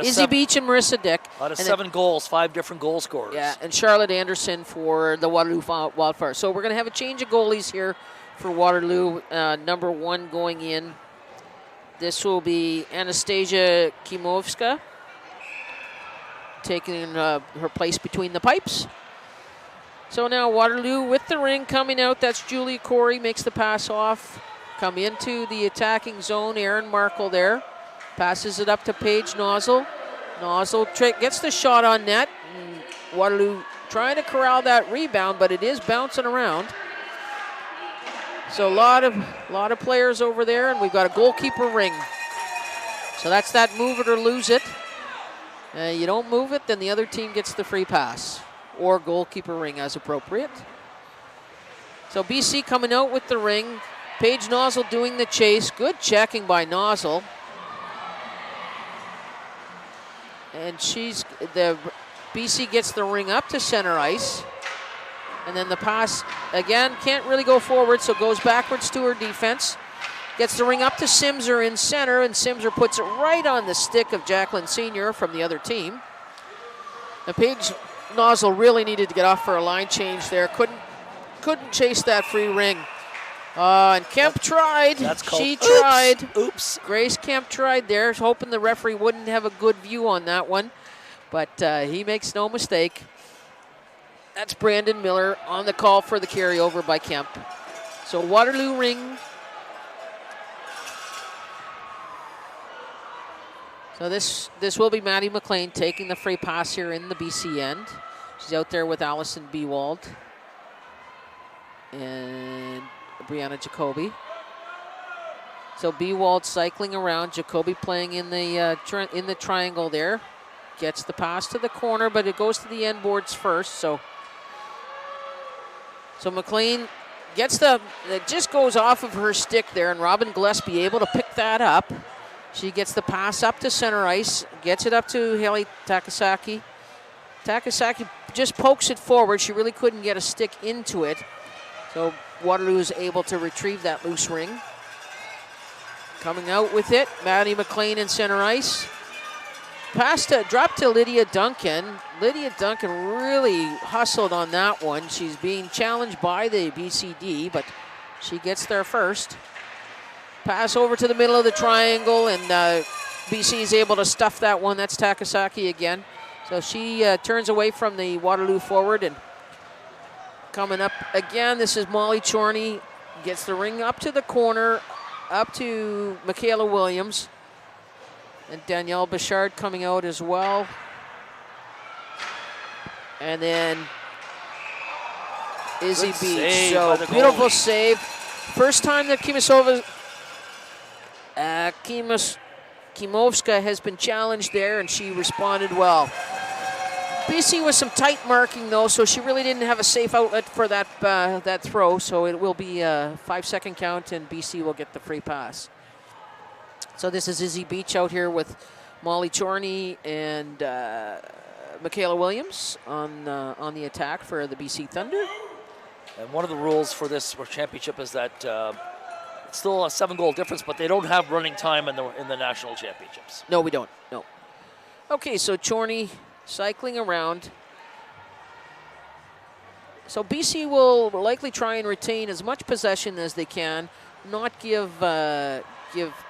Izzy Beach and Marissa Dick. Out of 7 goals, 5 different goal scorers. Yeah, and Charlotte Anderson for the Waterloo Wildfire. So we're going to have a change of goalies here for Waterloo. Number 1 going in. This will be Anastasia Kimovska, taking her place between the pipes. So now Waterloo with the ring coming out. That's Julia Corey, makes the pass off. Come into the attacking zone. Erin Markle there. Passes it up to Paige Nozzle. Nozzle gets the shot on net. Waterloo trying to corral that rebound, but it is bouncing around. So a lot of players over there, and we've got a goalkeeper ring. So that's that move it or lose it. You don't move it, then the other team gets the free pass, or goalkeeper ring as appropriate. So BC coming out with the ring. Paige Nozzle doing the chase. Good checking by Nozzle. And BC gets the ring up to center ice. And then the pass, again, can't really go forward, so goes backwards to her defense. Gets the ring up to Simser in center, and Simser puts it right on the stick of Jacqueline Senior from the other team. And Paige Nozzle really needed to get off for a line change there. Couldn't chase that free ring. And Kemp tried. She tried. Oops. Grace Kemp tried there, hoping the referee wouldn't have a good view on that one. But he makes no mistake. That's Brandon Miller on the call for the carryover by Kemp. So Waterloo Ring. So this will be Maddie McLean taking the free pass here in the BC end. She's out there with Allison Bewald and Brianna Jacoby. So Bewald cycling around, Jacoby playing in the triangle there. Gets the pass to the corner, but it goes to the end boards first. So McLean gets it just goes off of her stick there, and Robin Gillespie able to pick that up. She gets the pass up to center ice, gets it up to Haley Takasaki. Takasaki just pokes it forward. She really couldn't get a stick into it. So Waterloo is able to retrieve that loose ring. Coming out with it, Maddie McLean in center ice. Drop to Lydia Duncan. Lydia Duncan really hustled on that one. She's being challenged by the BCD, but she gets there first. Pass over to the middle of the triangle, and BC is able to stuff that one. That's Takasaki again. So she turns away from the Waterloo forward, and coming up again, this is Molly Chorney. Gets the ring up to the corner, up to Michaela Williams. And Danielle Bichard coming out as well. And then Izzy Beach. So beautiful save. First time that Kimovska has been challenged there, and she responded well. BC with some tight marking though, so she really didn't have a safe outlet for that throw. So it will be a 5-second count, and BC will get the free pass. So this is Izzy Beach out here with Molly Chorney and Michaela Williams on the attack for the BC Thunder. And one of the rules for this championship is that it's still a 7-goal difference, but they don't have running time in the national championships. No, we don't. No. Okay, so Chorney cycling around. So BC will likely try and retain as much possession as they can, not give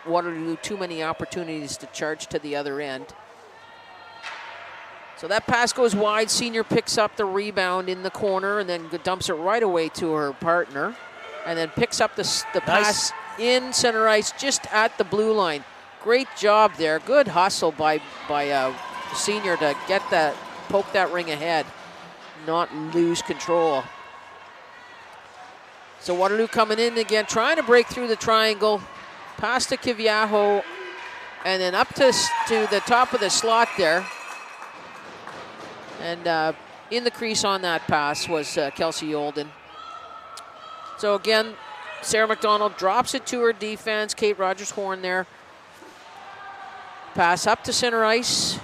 Waterloo too many opportunities to charge to the other end. So that pass goes wide. Senior picks up the rebound in the corner and then dumps it right away to her partner, and then picks up the pass in center ice just at the blue line. Great job there. Good hustle by Senior to poke that ring ahead, not lose control. So Waterloo coming in again, trying to break through the triangle. Pass to Kiviaho, and then up to the top of the slot there. And in the crease on that pass was Kelsey Olden. So again, Sarah McDonald drops it to her defense. Kate Rogers-Horn there. Pass up to center ice.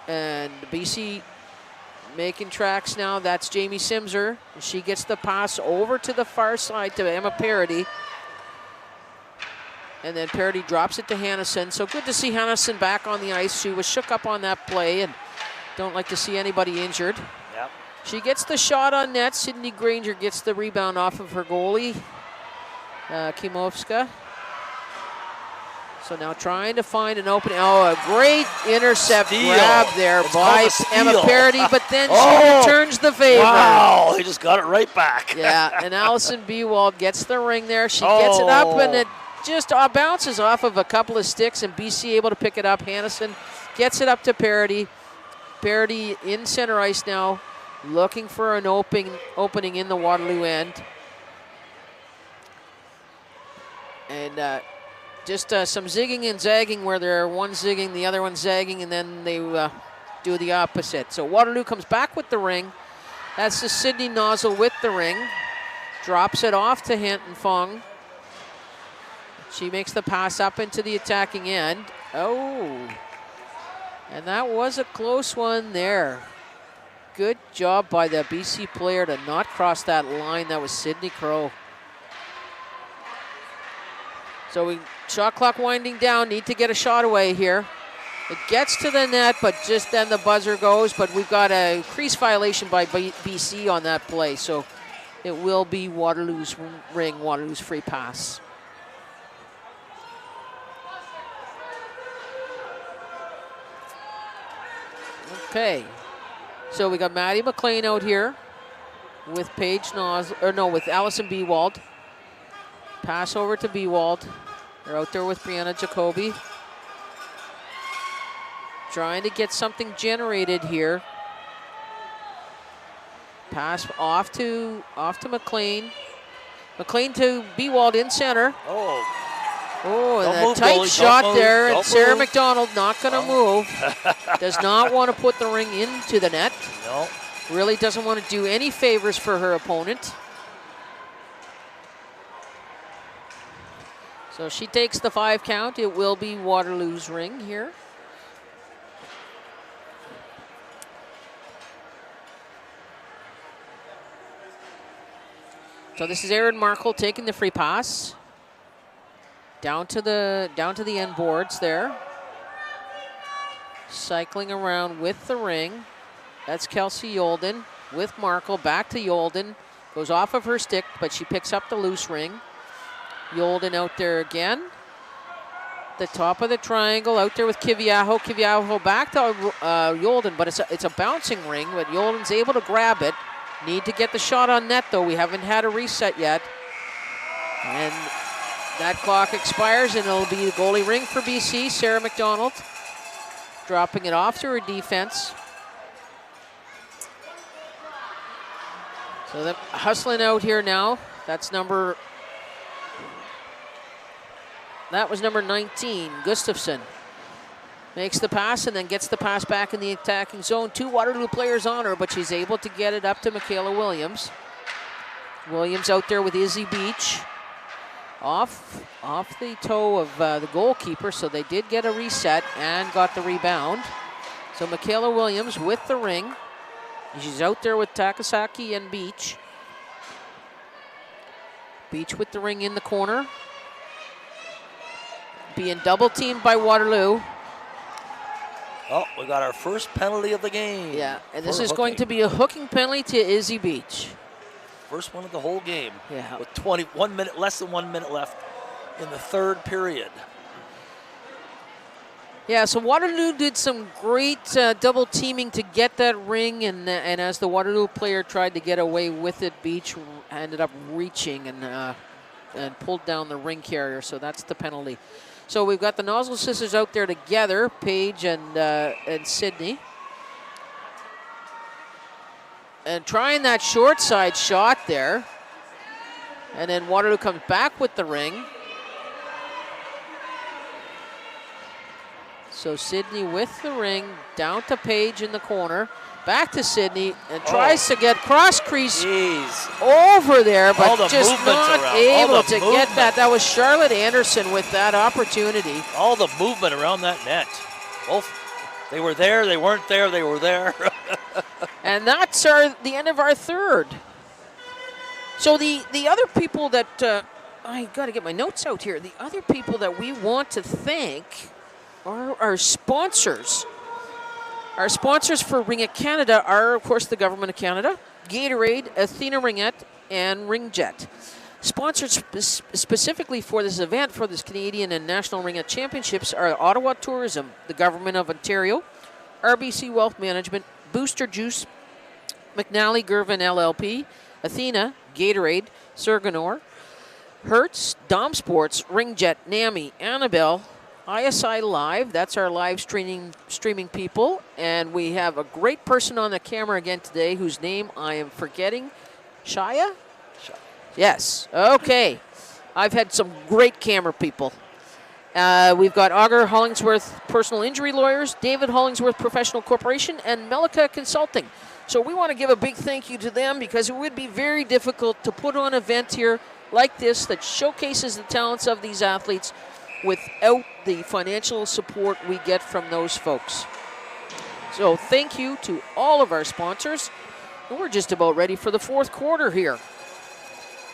And BC making tracks now. That's Jamie Simser. She gets the pass over to the far side to Emma Parody. And then Parody drops it to Hannison. So good to see Hannison back on the ice. She was shook up on that play and don't like to see anybody injured. Yep. She gets the shot on net. Sydney Granger gets the rebound off of her goalie, Kimovska. So now trying to find an opening. Oh, a great intercept grab there by Emma Parody, but then she returns the favor. Wow, he just got it right back. Yeah, and Allison Bewald gets the ring there. She gets it up, and it just bounces off of a couple of sticks, and BC able to pick it up. Hannison gets it up to Parody. Parody in center ice now, looking for an opening in the Waterloo end. And just some zigging and zagging where they're one zigging, the other one zagging, and then they do the opposite. So Waterloo comes back with the ring. That's the Sydney Nozzle with the ring. Drops it off to Hinton Fong. She makes the pass up into the attacking end. Oh. And that was a close one there. Good job by the BC player to not cross that line. That was Sydney Crow. So shot clock winding down, need to get a shot away here. It gets to the net, but just then the buzzer goes, but we've got a crease violation by BC on that play, so it will be Waterloo's ring, Waterloo's free pass. Okay, so we got Maddie McLean out here with with Allison Bewald. Pass over to Bewald. They're out there with Brianna Jacoby. Trying to get something generated here. Pass off to McLean. McLean to Bewald in center. Oh, and a tight shot there, and Sarah McDonald not going to move. Does not want to put the ring into the net. No. Really doesn't want to do any favors for her opponent. So she takes the 5 count. It will be Waterloo's ring here. So this is Erin Markle taking the free pass. Down to the end boards there. Cycling around with the ring. That's Kelsey Yolden with Markle. Back to Yolden. Goes off of her stick, but she picks up the loose ring. Yolden out there again. The top of the triangle out there with Kiviaho. Kiviaho back to Yolden, but it's a bouncing ring, but Yolden's able to grab it. Need to get the shot on net, though. We haven't had a reset yet. And that clock expires, and it'll be the goalie ring for BC, Sarah McDonald. Dropping it off to her defense. So they're hustling out here now. That was number 19, Gustafson. Makes the pass and then gets the pass back in the attacking zone. 2 Waterloo players on her, but she's able to get it up to Michaela Williams. Williams out there with Izzy Beach. Off the toe of the goalkeeper, so they did get a reset and got the rebound. So Michaela Williams with the ring. She's out there with Takasaki and Beach. Beach with the ring in the corner. Being double teamed by Waterloo. Oh, we got our first penalty of the game. Yeah, and this is going to be a hooking penalty to Izzy Beach. First one of the whole game. Yeah. With less than 1 minute left in the third period. Yeah, so Waterloo did some great double teaming to get that ring, and as the Waterloo player tried to get away with it, Beach ended up reaching and pulled down the ring carrier, so that's the penalty. So we've got the Nozzle Sisters out there together, Paige and Sydney. And trying that short side shot there. And then Waterloo comes back with the ring. So Sydney with the ring, down to Paige in the corner. Back to Sydney, and tries to get cross crease over there, but just not able to get that. That was Charlotte Anderson with that opportunity. All the movement around that net. Both, they were there, they weren't there, they were there. And that's the end of our third. So the other people that, I got to get my notes out here. The other people that we want to thank are our sponsors. Our sponsors for Ringette Canada are, of course, the Government of Canada, Gatorade, Athena Ringette, and Ringette. Sponsored specifically for this event, for this Canadian and National Ringette Championships, are Ottawa Tourism, the Government of Ontario, RBC Wealth Management, Booster Juice, McNally Gervin LLP, Athena, Gatorade, Serganor, Hertz, Dom Sports, Ringette, NAMI, Annabelle, ISI Live, that's our live streaming people, and we have a great person on the camera again today whose name I am forgetting. Shia? Yes, okay. I've had some great camera people. We've got Auger Hollingsworth Personal Injury Lawyers, David Hollingsworth Professional Corporation, and Melika Consulting. So we want to give a big thank you to them because it would be very difficult to put on an event here like this that showcases the talents of these athletes without the financial support we get from those folks. So thank you to all of our sponsors. And we're just about ready for the fourth quarter here.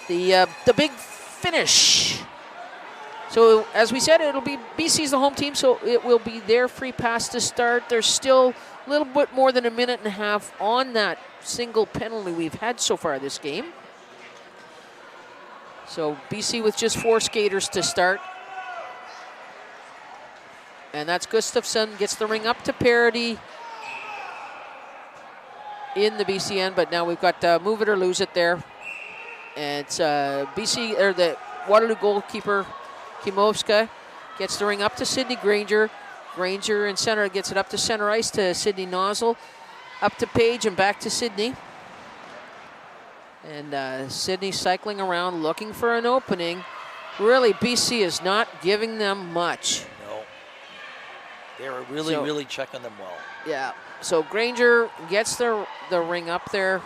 The big finish. So as we said, it'll be BC's the home team, so it will be their free pass to start. There's still a little bit more than a minute and a half on that single penalty we've had so far this game. So BC with just 4 skaters to start. And that's Gustafsson, gets the ring up to parity in the BC end, but now we've got move it or lose it there. And it's BC, or the Waterloo goalkeeper, Kimovska, gets the ring up to Sydney Granger. Granger in center gets it up to center ice to Sydney Nozzle. Up to Page and back to Sydney. And Sydney cycling around looking for an opening. Really, BC is not giving them much. No. They were really checking them well. Yeah. So Granger gets the ring up there.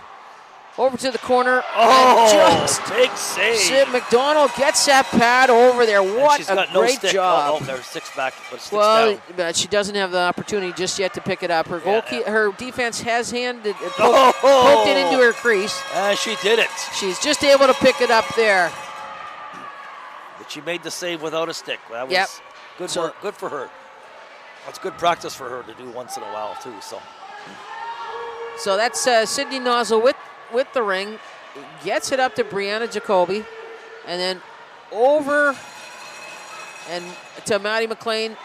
Over to the corner. Oh, big save. Sid McDonald gets that pad over there. What a great job. Oh, there's 6 back, but sticks well, down. But she doesn't have the opportunity just yet to pick it up. Her her defense has handed, poked it into her crease. She did it. She's just able to pick it up there. But she made the save without a stick. That was good work. Good for her. That's good practice for her to do once in a while too. So that's Sydney Nozzle with the ring, gets it up to Brianna Jacoby, and then over and to Maddie McLean.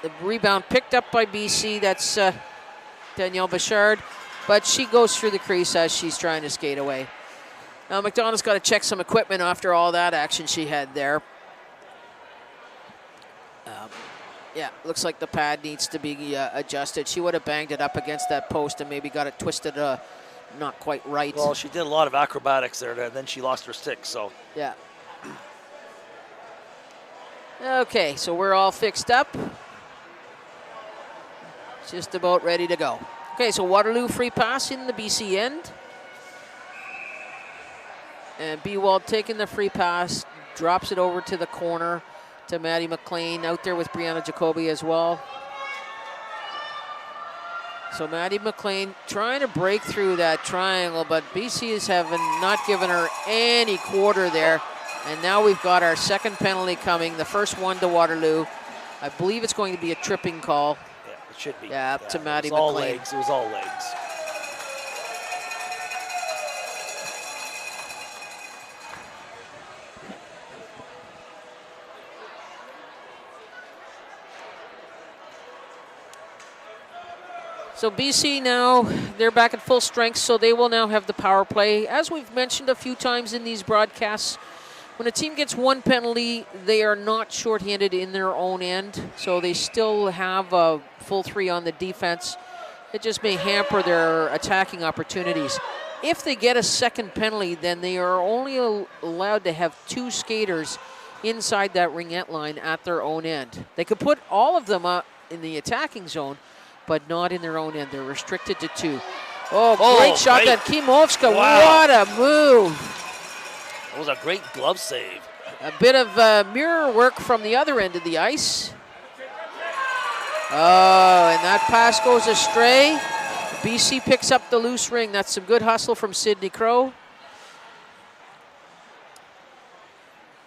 The rebound picked up by BC. That's Danielle Bouchard, but she goes through the crease as she's trying to skate away. Now McDonald's got to check some equipment after all that action she had there. Yeah, looks like the pad needs to be adjusted. She would have banged it up against that post and maybe got it twisted not quite right. Well, she did a lot of acrobatics there, and then she lost her stick, so. Yeah. Okay, so we're all fixed up. Just about ready to go. Okay, so Waterloo free pass in the BC end. And B-Wald taking the free pass, drops it over to the corner to Maddie McLean, out there with Brianna Jacoby as well. So Maddie McLean trying to break through that triangle, but BC is not given her any quarter there. And now we've got our second penalty coming, the first one to Waterloo. I believe it's going to be a tripping call. Yeah, it should be. Yeah, up to Maddie McLean. McLean. It was all legs. So BC now, they're back at full strength, so they will now have the power play. As we've mentioned a few times in these broadcasts, when a team gets one penalty, they are not shorthanded in their own end, so they still have a full 3 on the defense. It just may hamper their attacking opportunities. If they get a second penalty, then they are only allowed to have 2 skaters inside that ringette line at their own end. They could put all of them in the attacking zone, but not in their own end. They're restricted to 2. Oh, great shot that Kimovska. Wow. What a move. That was a great glove save. A bit of mirror work from the other end of the ice. Oh, and that pass goes astray. BC picks up the loose ring. That's some good hustle from Sydney Crow.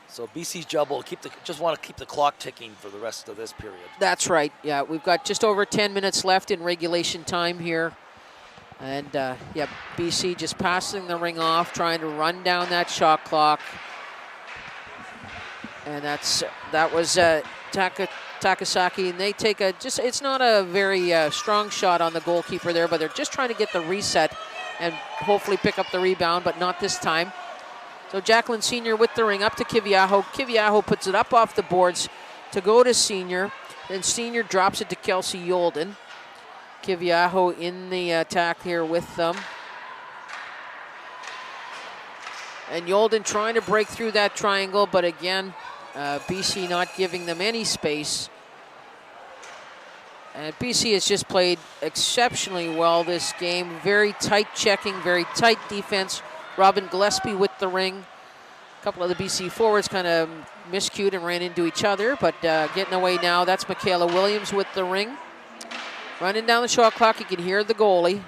So BC's job will just want to keep the clock ticking for the rest of this period. That's right. Yeah, we've got just over 10 minutes left in regulation time here. And, BC just passing the ring off, trying to run down that shot clock. And that was Takasaki. And they take it's not a very strong shot on the goalkeeper there, but they're just trying to get the reset and hopefully pick up the rebound, but not this time. So Jacqueline Senior with the ring up to Kiviaho. Kiviaho puts it up off the boards to go to Senior. Then Senior drops it to Kelsey Yolden. Kiviaho in the attack here with them. And Yolden trying to break through that triangle, but again, BC not giving them any space. And BC has just played exceptionally well this game. Very tight checking, very tight defense. Robin Gillespie with the ring. A couple of the BC forwards kind of miscued and ran into each other, but getting away now. That's Michaela Williams with the ring. Running down the shot clock, you can hear the goalie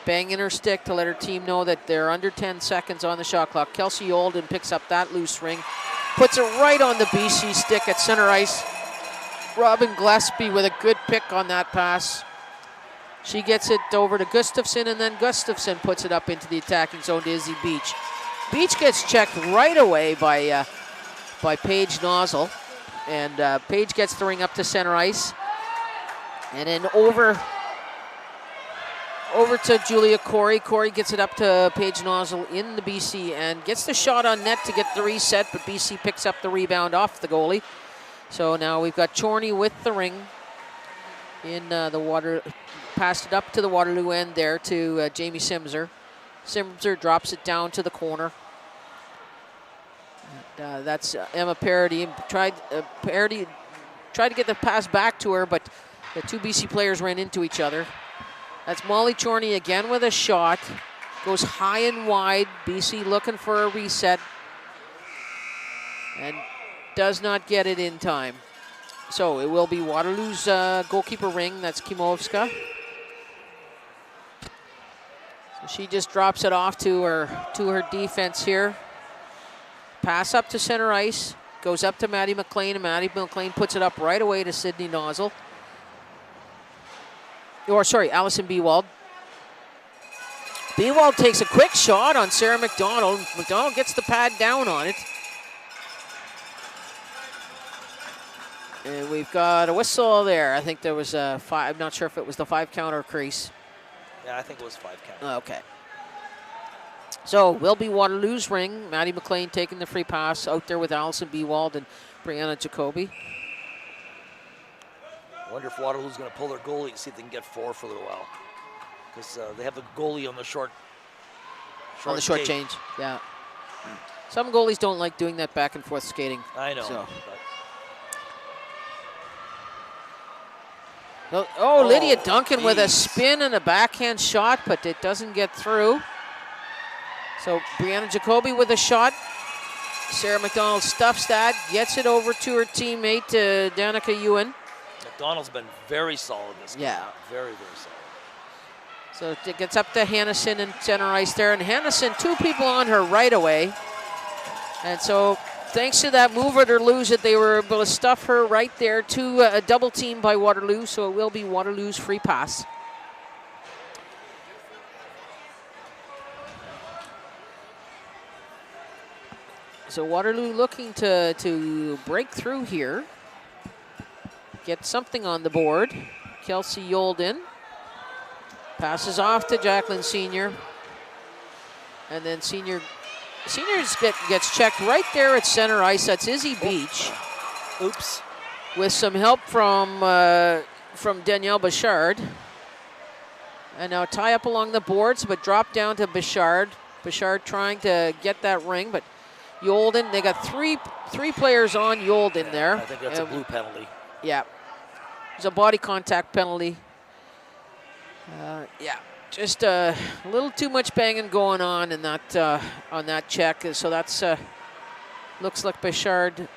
banging her stick to let her team know that they're under 10 seconds on the shot clock. Kelsey Olden picks up that loose ring, puts it right on the BC stick at center ice. Robin Gillespie with a good pick on that pass. She gets it over to Gustafson, and then Gustafson puts it up into the attacking zone to Izzy Beach. Beach gets checked right away by Paige Nozzle, and Paige gets the ring up to center ice. And then over to Julia Corey. Corey gets it up to Paige Nozzle in the BC and gets the shot on net to get the reset, but BC picks up the rebound off the goalie. So now we've got Chorney with the ring in the water. Passed it up to the Waterloo end there to Jamie Simser. Simser drops it down to the corner. And, that's Emma Parody. Parody tried to get the pass back to her, but the two BC players ran into each other. That's Molly Chorney again with a shot. Goes high and wide. BC looking for a reset. And does not get it in time. So it will be Waterloo's goalkeeper ring. That's Kimovska. So she just drops it off to her defense here. Pass up to center ice. Goes up to Maddie McLean, and Maddie McLean puts it up right away to Sydney Nozzle. Or sorry, Allison Bewald. Bewald takes a quick shot on Sarah McDonald. McDonald gets the pad down on it. And we've got a whistle there. I think there was a 5. I'm not sure if it was the 5 count or crease. Yeah, I think it was 5 count. Okay. So will be Waterloo's ring. Maddie McLean taking the free pass out there with Allison Bewald and Brianna Jacoby. I wonder if Waterloo's going to pull their goalie and see if they can get 4 for a little while. Because they have the goalie on the short change. Yeah. Some goalies don't like doing that back and forth skating. I know. So. Lydia Duncan with a spin and a backhand shot, but it doesn't get through. So Brianna Jacoby with a shot. Sarah McDonald stuffs that, gets it over to her teammate, Danica Ewan. McDonald's been very solid this game. Yeah. Very, very solid. So it gets up to Hannison in center ice there. And Hannison, 2 people on her right away. And so thanks to that move it or lose it, they were able to stuff her right there to a double team by Waterloo. So it will be Waterloo's free pass. So Waterloo looking to break through here. Get something on the board. Kelsey Yolden passes off to Jacqueline Senior. And then Senior gets checked right there at center ice. That's Izzy Beach. Oops. With some help from Danielle Bouchard. And now tie up along the boards, but drop down to Bouchard. Bouchard trying to get that ring, but Yolden, they got three players on Yolden there. I think that's a blue penalty. Yeah. There's a body contact penalty. Yeah, just a little too much banging going on in that check. So that's looks like Bouchard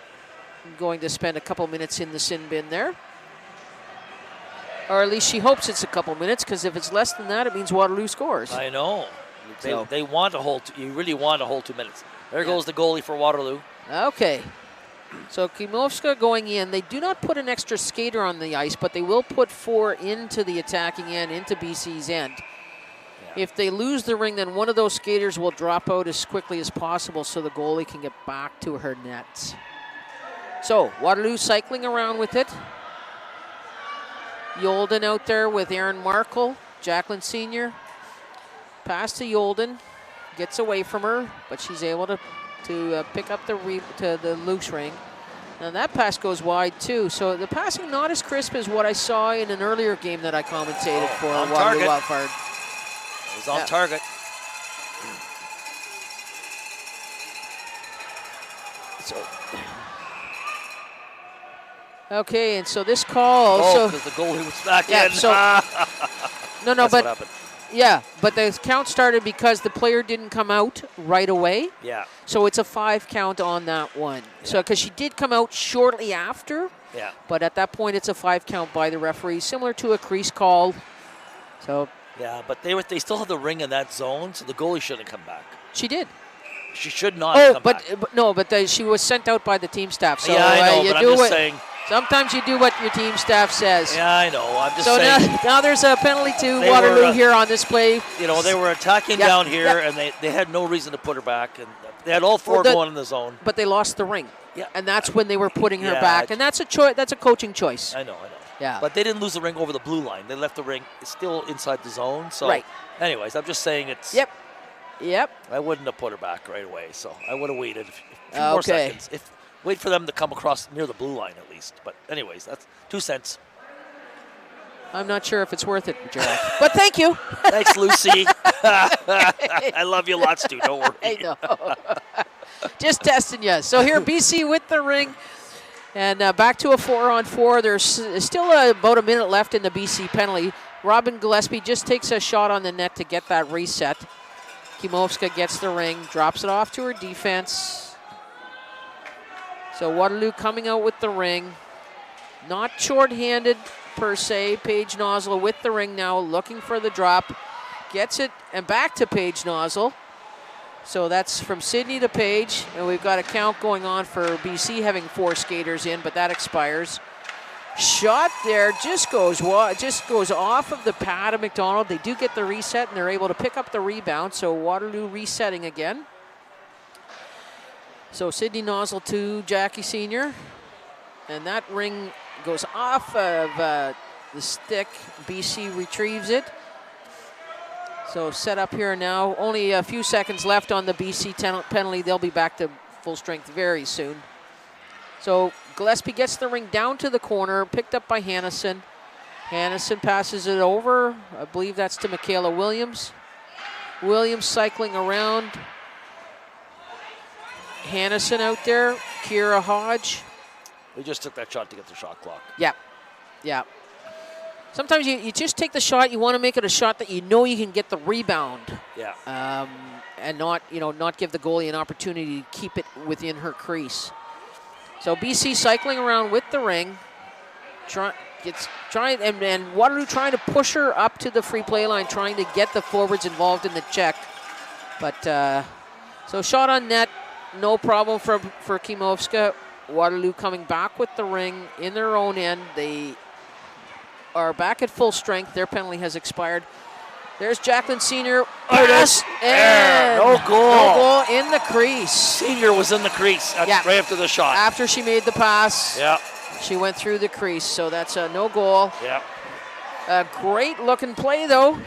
going to spend a couple minutes in the sin bin there. Or at least she hopes it's a couple minutes, because if it's less than that, it means Waterloo scores. I know. They want to hold. You really want to hold 2 minutes. There goes the goalie for Waterloo. Okay. So Kimovska going in. They do not put an extra skater on the ice, but they will put 4 into the attacking end, into BC's end. Yeah. If they lose the ring, then one of those skaters will drop out as quickly as possible so the goalie can get back to her nets. So Waterloo cycling around with it. Yolden out there with Aaron Markle, Jacqueline Senior. Pass to Yolden. Gets away from her, but she's able to pick up the loose ring. And that pass goes wide too. So the passing not as crisp as what I saw in an earlier game that I commentated for Waterloo Wildfire. It was on target. So, okay, and so this call. Because the goalie was back in. So, no, That's but what happened. Yeah, but the count started because the player didn't come out right away. Yeah. So it's a 5 count on that one. Yeah. So because she did come out shortly after, Yeah. But at that point, it's a 5 count by the referee, similar to a crease call. So Yeah, but they still have the ring in that zone, so the goalie shouldn't come back. she did. She should not come back. But she was sent out by the team staff. So yeah, I know, you but do I'm just saying. Sometimes you do what your team staff says. Yeah, I know. I'm just saying. Now there's a penalty to Waterloo here on this play. You know, they were attacking down here, and they had no reason to put her back. And they had all four going in the zone. But they lost the ring. Yeah. And that's when they were putting her back. And that's a That's a coaching choice. I know. Yeah. But they didn't lose the ring over the blue line. They left the ring still inside the zone. So, anyways, I'm just saying it's. Yep. I wouldn't have put her back right away. So I would have waited a few more seconds. Wait for them to come across near the blue line at least. But anyways, that's 2 cents. I'm not sure if it's worth it, Gerald. But thank you. Thanks, Lucy. I love you lots, too. Don't worry. I know. Just testing you. So here, BC with the ring. And back to a 4-on-4. There's still about a minute left in the BC penalty. Robin Gillespie just takes a shot on the net to get that reset. Kimovska gets the ring, drops it off to her defense. So Waterloo coming out with the ring. Not short-handed per se. Paige Nozzle with the ring now, looking for the drop. Gets it and back to Paige Nozzle. So that's from Sydney to Paige. And we've got a count going on for BC having 4 skaters in, but that expires. Shot there just goes off of the pad of McDonald. They do get the reset, and they're able to pick up the rebound. So Waterloo resetting again. So Sydney Nozzle to Jackie Sr. And that ring goes off of the stick. BC retrieves it. So set up here now. Only a few seconds left on the BC penalty. They'll be back to full strength very soon. So Gillespie gets the ring down to the corner, picked up by Hannison. Hannison passes it over. I believe that's to Michaela Williams. Williams cycling around. Hannison out there. Kira Hodge. They just took that shot to get the shot clock. Yeah. Sometimes you just take the shot. You want to make it a shot that you know you can get the rebound. Yeah. And not give the goalie an opportunity to keep it within her crease. So BC cycling around with the ring. And Waterloo trying to push her up to the free play line, trying to get the forwards involved in the check. But so shot on net, no problem for Kimovska. Waterloo coming back with the ring in their own end. They are back at full strength. Their penalty has expired. There's Jacqueline Senior. Pass and no goal. No goal in the crease. Senior was in the crease right after the shot. After she made the pass, yeah, she went through the crease. So that's a no goal. Yeah. A great looking play though.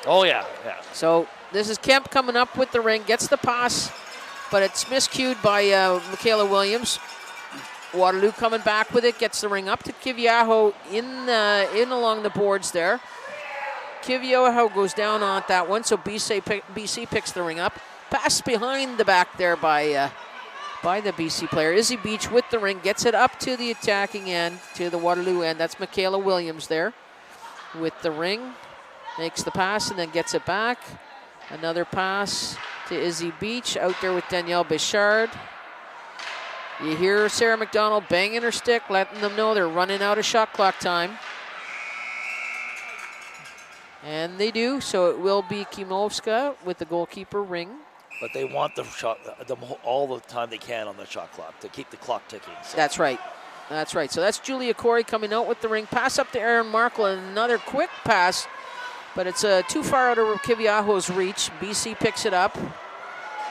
Oh yeah. So this is Kemp coming up with the ring, gets the pass, but it's miscued by Michaela Williams. Waterloo coming back with it, gets the ring up to Kiviaho in along the boards there. Kiviaho goes down on that one, so BC picks the ring up. Pass behind the back there by the BC player. Izzy Beach with the ring, gets it up to the attacking end, to the Waterloo end. That's Michaela Williams there with the ring. Makes the pass and then gets it back. Another pass to Izzy Beach out there with Danielle Bichard. You hear Sarah McDonald banging her stick, letting them know they're running out of shot clock time. And they do, so it will be Kimovska with the goalkeeper ring. But they want the shot all the time they can on the shot clock to keep the clock ticking. So. That's right. So that's Julia Corey coming out with the ring. Pass up to Erin Markle, and another quick pass, but it's too far out of Kiviaho's reach. BC picks it up.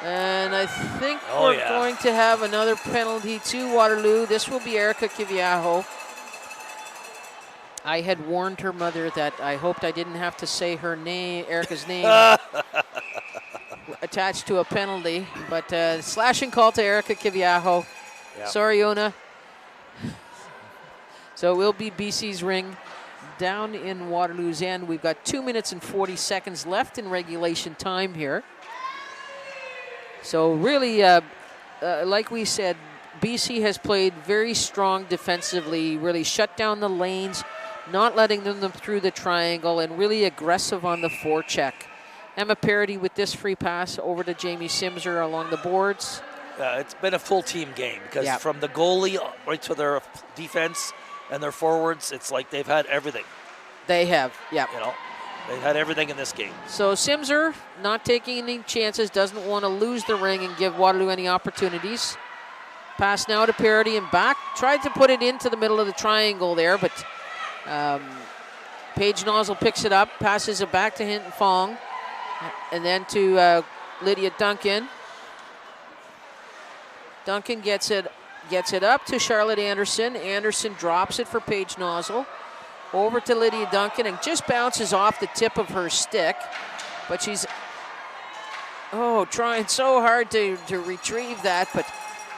And I think we're going to have another penalty to Waterloo. This will be Erica Kiviaho. I had warned her mother that I hoped I didn't have to say her name, Erica's name, attached to a penalty. But slashing call to Erica Kiviaho. Yep. Sorry, Ona. So it will be BC's ring down in Waterloo's end. We've got 2 minutes and 40 seconds left in regulation time here. So really, like we said, BC has played very strong defensively, really shut down the lanes, not letting them through the triangle, and really aggressive on the forecheck. Emma Parody with this free pass over to Jamie Simser along the boards. It's been a full team game because from the goalie right to their defense and their forwards, it's like they've had everything. They have, yeah. You know, they've had everything in this game. So Simser, not taking any chances, doesn't want to lose the ring and give Waterloo any opportunities. Pass now to Parody and back. Tried to put it into the middle of the triangle there, but Paige Nozzle picks it up, passes it back to Hinton Fong, and then to Lydia Duncan. Duncan gets it up to Charlotte Anderson. Anderson drops it for Paige Nozzle. Over to Lydia Duncan and just bounces off the tip of her stick. But she's, trying so hard to retrieve that, but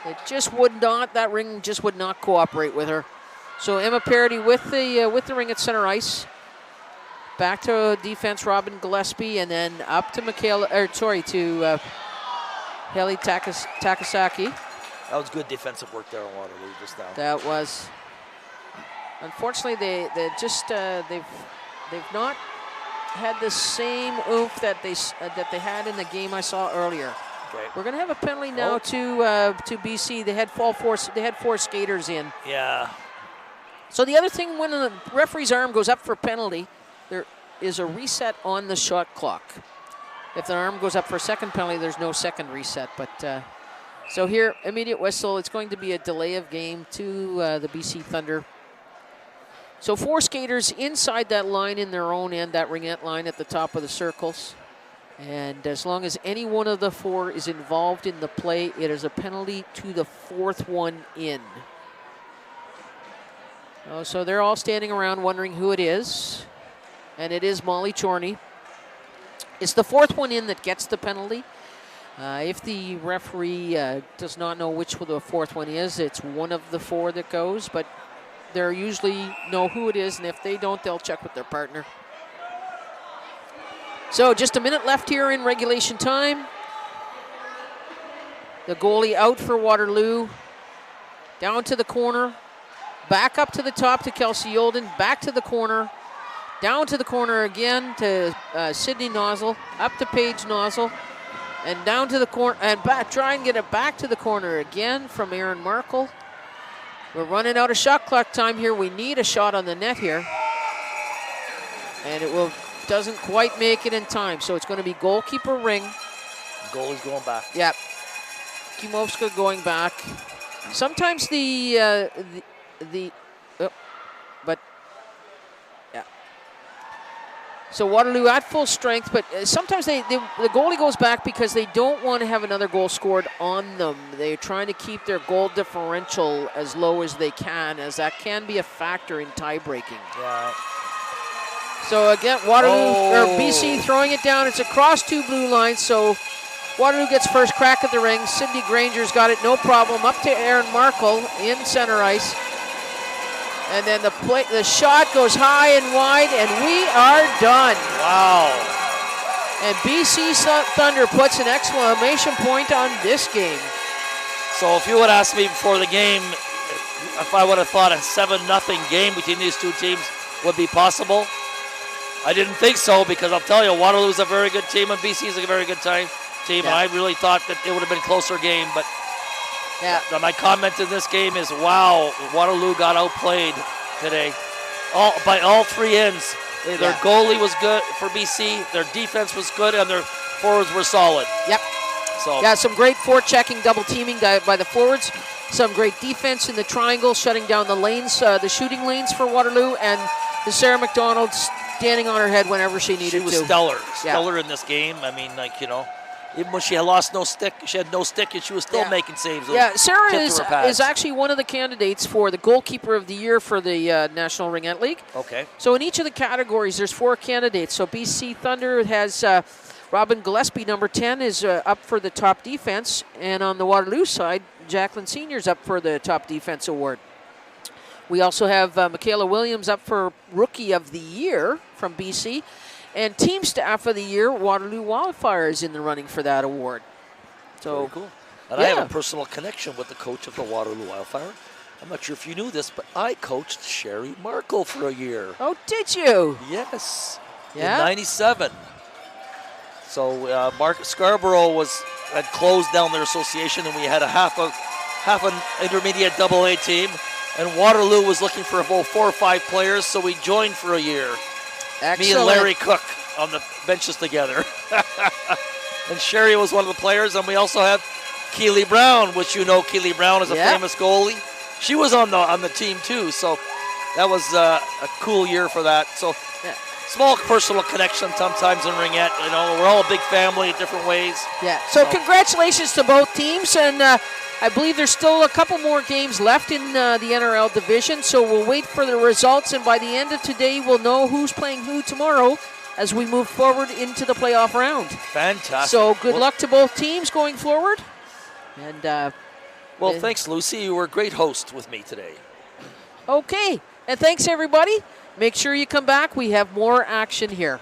it just would not, that ring just would not cooperate with her. So Emma Parody with the ring at center ice. Back to defense, Robin Gillespie, and then up to Haley Takasaki. That was good defensive work there on Waterloo just now. That was. Unfortunately, they've not had the same oomph that they had in the game I saw earlier. Okay. We're going to have a penalty now to BC. They had four skaters in. Yeah. So the other thing, when the referee's arm goes up for penalty, there is a reset on the shot clock. If the arm goes up for a second penalty, there's no second reset. But so here, immediate whistle. It's going to be a delay of game to the BC Thunder. So 4 skaters inside that line in their own end, that ringette line at the top of the circles. And as long as any one of the 4 is involved in the play, it is a penalty to the 4th one in. So they're all standing around wondering who it is. And it is Molly Chorney. It's the 4th one in that gets the penalty. If the referee does not know which the 4th one is, it's one of the 4 that goes. But they usually know who it is, and if they don't, they'll check with their partner. So just a minute left here in regulation time. The goalie out for Waterloo. Down to the corner. Back up to the top to Kelsey Yolden. Back to the corner. Down to the corner again to Sydney Nozzle. Up to Paige Nozzle. And down to the corner. And back, try and get it back to the corner again from Erin Markle. We're running out of shot clock time here. We need a shot on the net here. And it doesn't quite make it in time. So it's going to be goalkeeper Ring. Goalie's going back. Yep. Kimovska going back. Sometimes yeah. So Waterloo at full strength, but sometimes the goalie goes back because they don't want to have another goal scored on them. They're trying to keep their goal differential as low as they can, as that can be a factor in tie-breaking. Yeah. So again, Waterloo or BC throwing it down. It's across 2 blue lines, so Waterloo gets first crack at the ring. Sydney Granger's got it, no problem. Up to Erin Markle in center ice. And then the shot goes high and wide, and we are done. Wow. And BC Thunder puts an exclamation point on this game. So if you would ask me before the game, if I would have thought a 7-0 game between these 2 teams would be possible, I didn't think so, because I'll tell you, Waterloo's a very good team and BC's a very good team. And I really thought that it would have been a closer game, but my comment in this game is, wow, Waterloo got outplayed today. By all 3 ends. Their goalie was good for BC, their defense was good, and their forwards were solid. Yep. So some great forechecking, double teaming by the forwards. Some great defense in the triangle, shutting down the lanes, the shooting lanes for Waterloo, and the Sarah McDonald standing on her head whenever she needed to. She was stellar in this game. I mean, even when she had lost no stick, she had no stick, and she was still making saves. Sarah is actually one of the candidates for the goalkeeper of the year for the National Ringette League. Okay. So in each of the categories, there's 4 candidates. So BC Thunder has Robin Gillespie, number 10, is up for the top defense. And on the Waterloo side, Jacqueline Senior's up for the top defense award. We also have Michaela Williams up for Rookie of the Year from BC. And Team Staff of the Year, Waterloo Wildfire is in the running for that award. So very cool. And I have a personal connection with the coach of the Waterloo Wildfire. I'm not sure if you knew this, but I coached Sherry Markle for a year. Oh, did you? Yes. In '97. So Mark Scarborough was had closed down their association, and we had a half an intermediate AA team. And Waterloo was looking for about 4 or 5 players, so we joined for a year. Excellent. Me and Larry Cook on the benches together. And Sherry was one of the players, and we also had Keely Brown, which you know Keely Brown is a famous goalie. She was on the team too, so that was a cool year for that. So small personal connection sometimes in Ringette. You know, we're all a big family in different ways. Yeah. So congratulations to both teams, and I believe there's still a couple more games left in the NRL division, so we'll wait for the results, and by the end of today, we'll know who's playing who tomorrow as we move forward into the playoff round. Fantastic. So good luck to both teams going forward. And well, thanks, Lucy. You were a great host with me today. Okay, and thanks, everybody. Make sure you come back. We have more action here.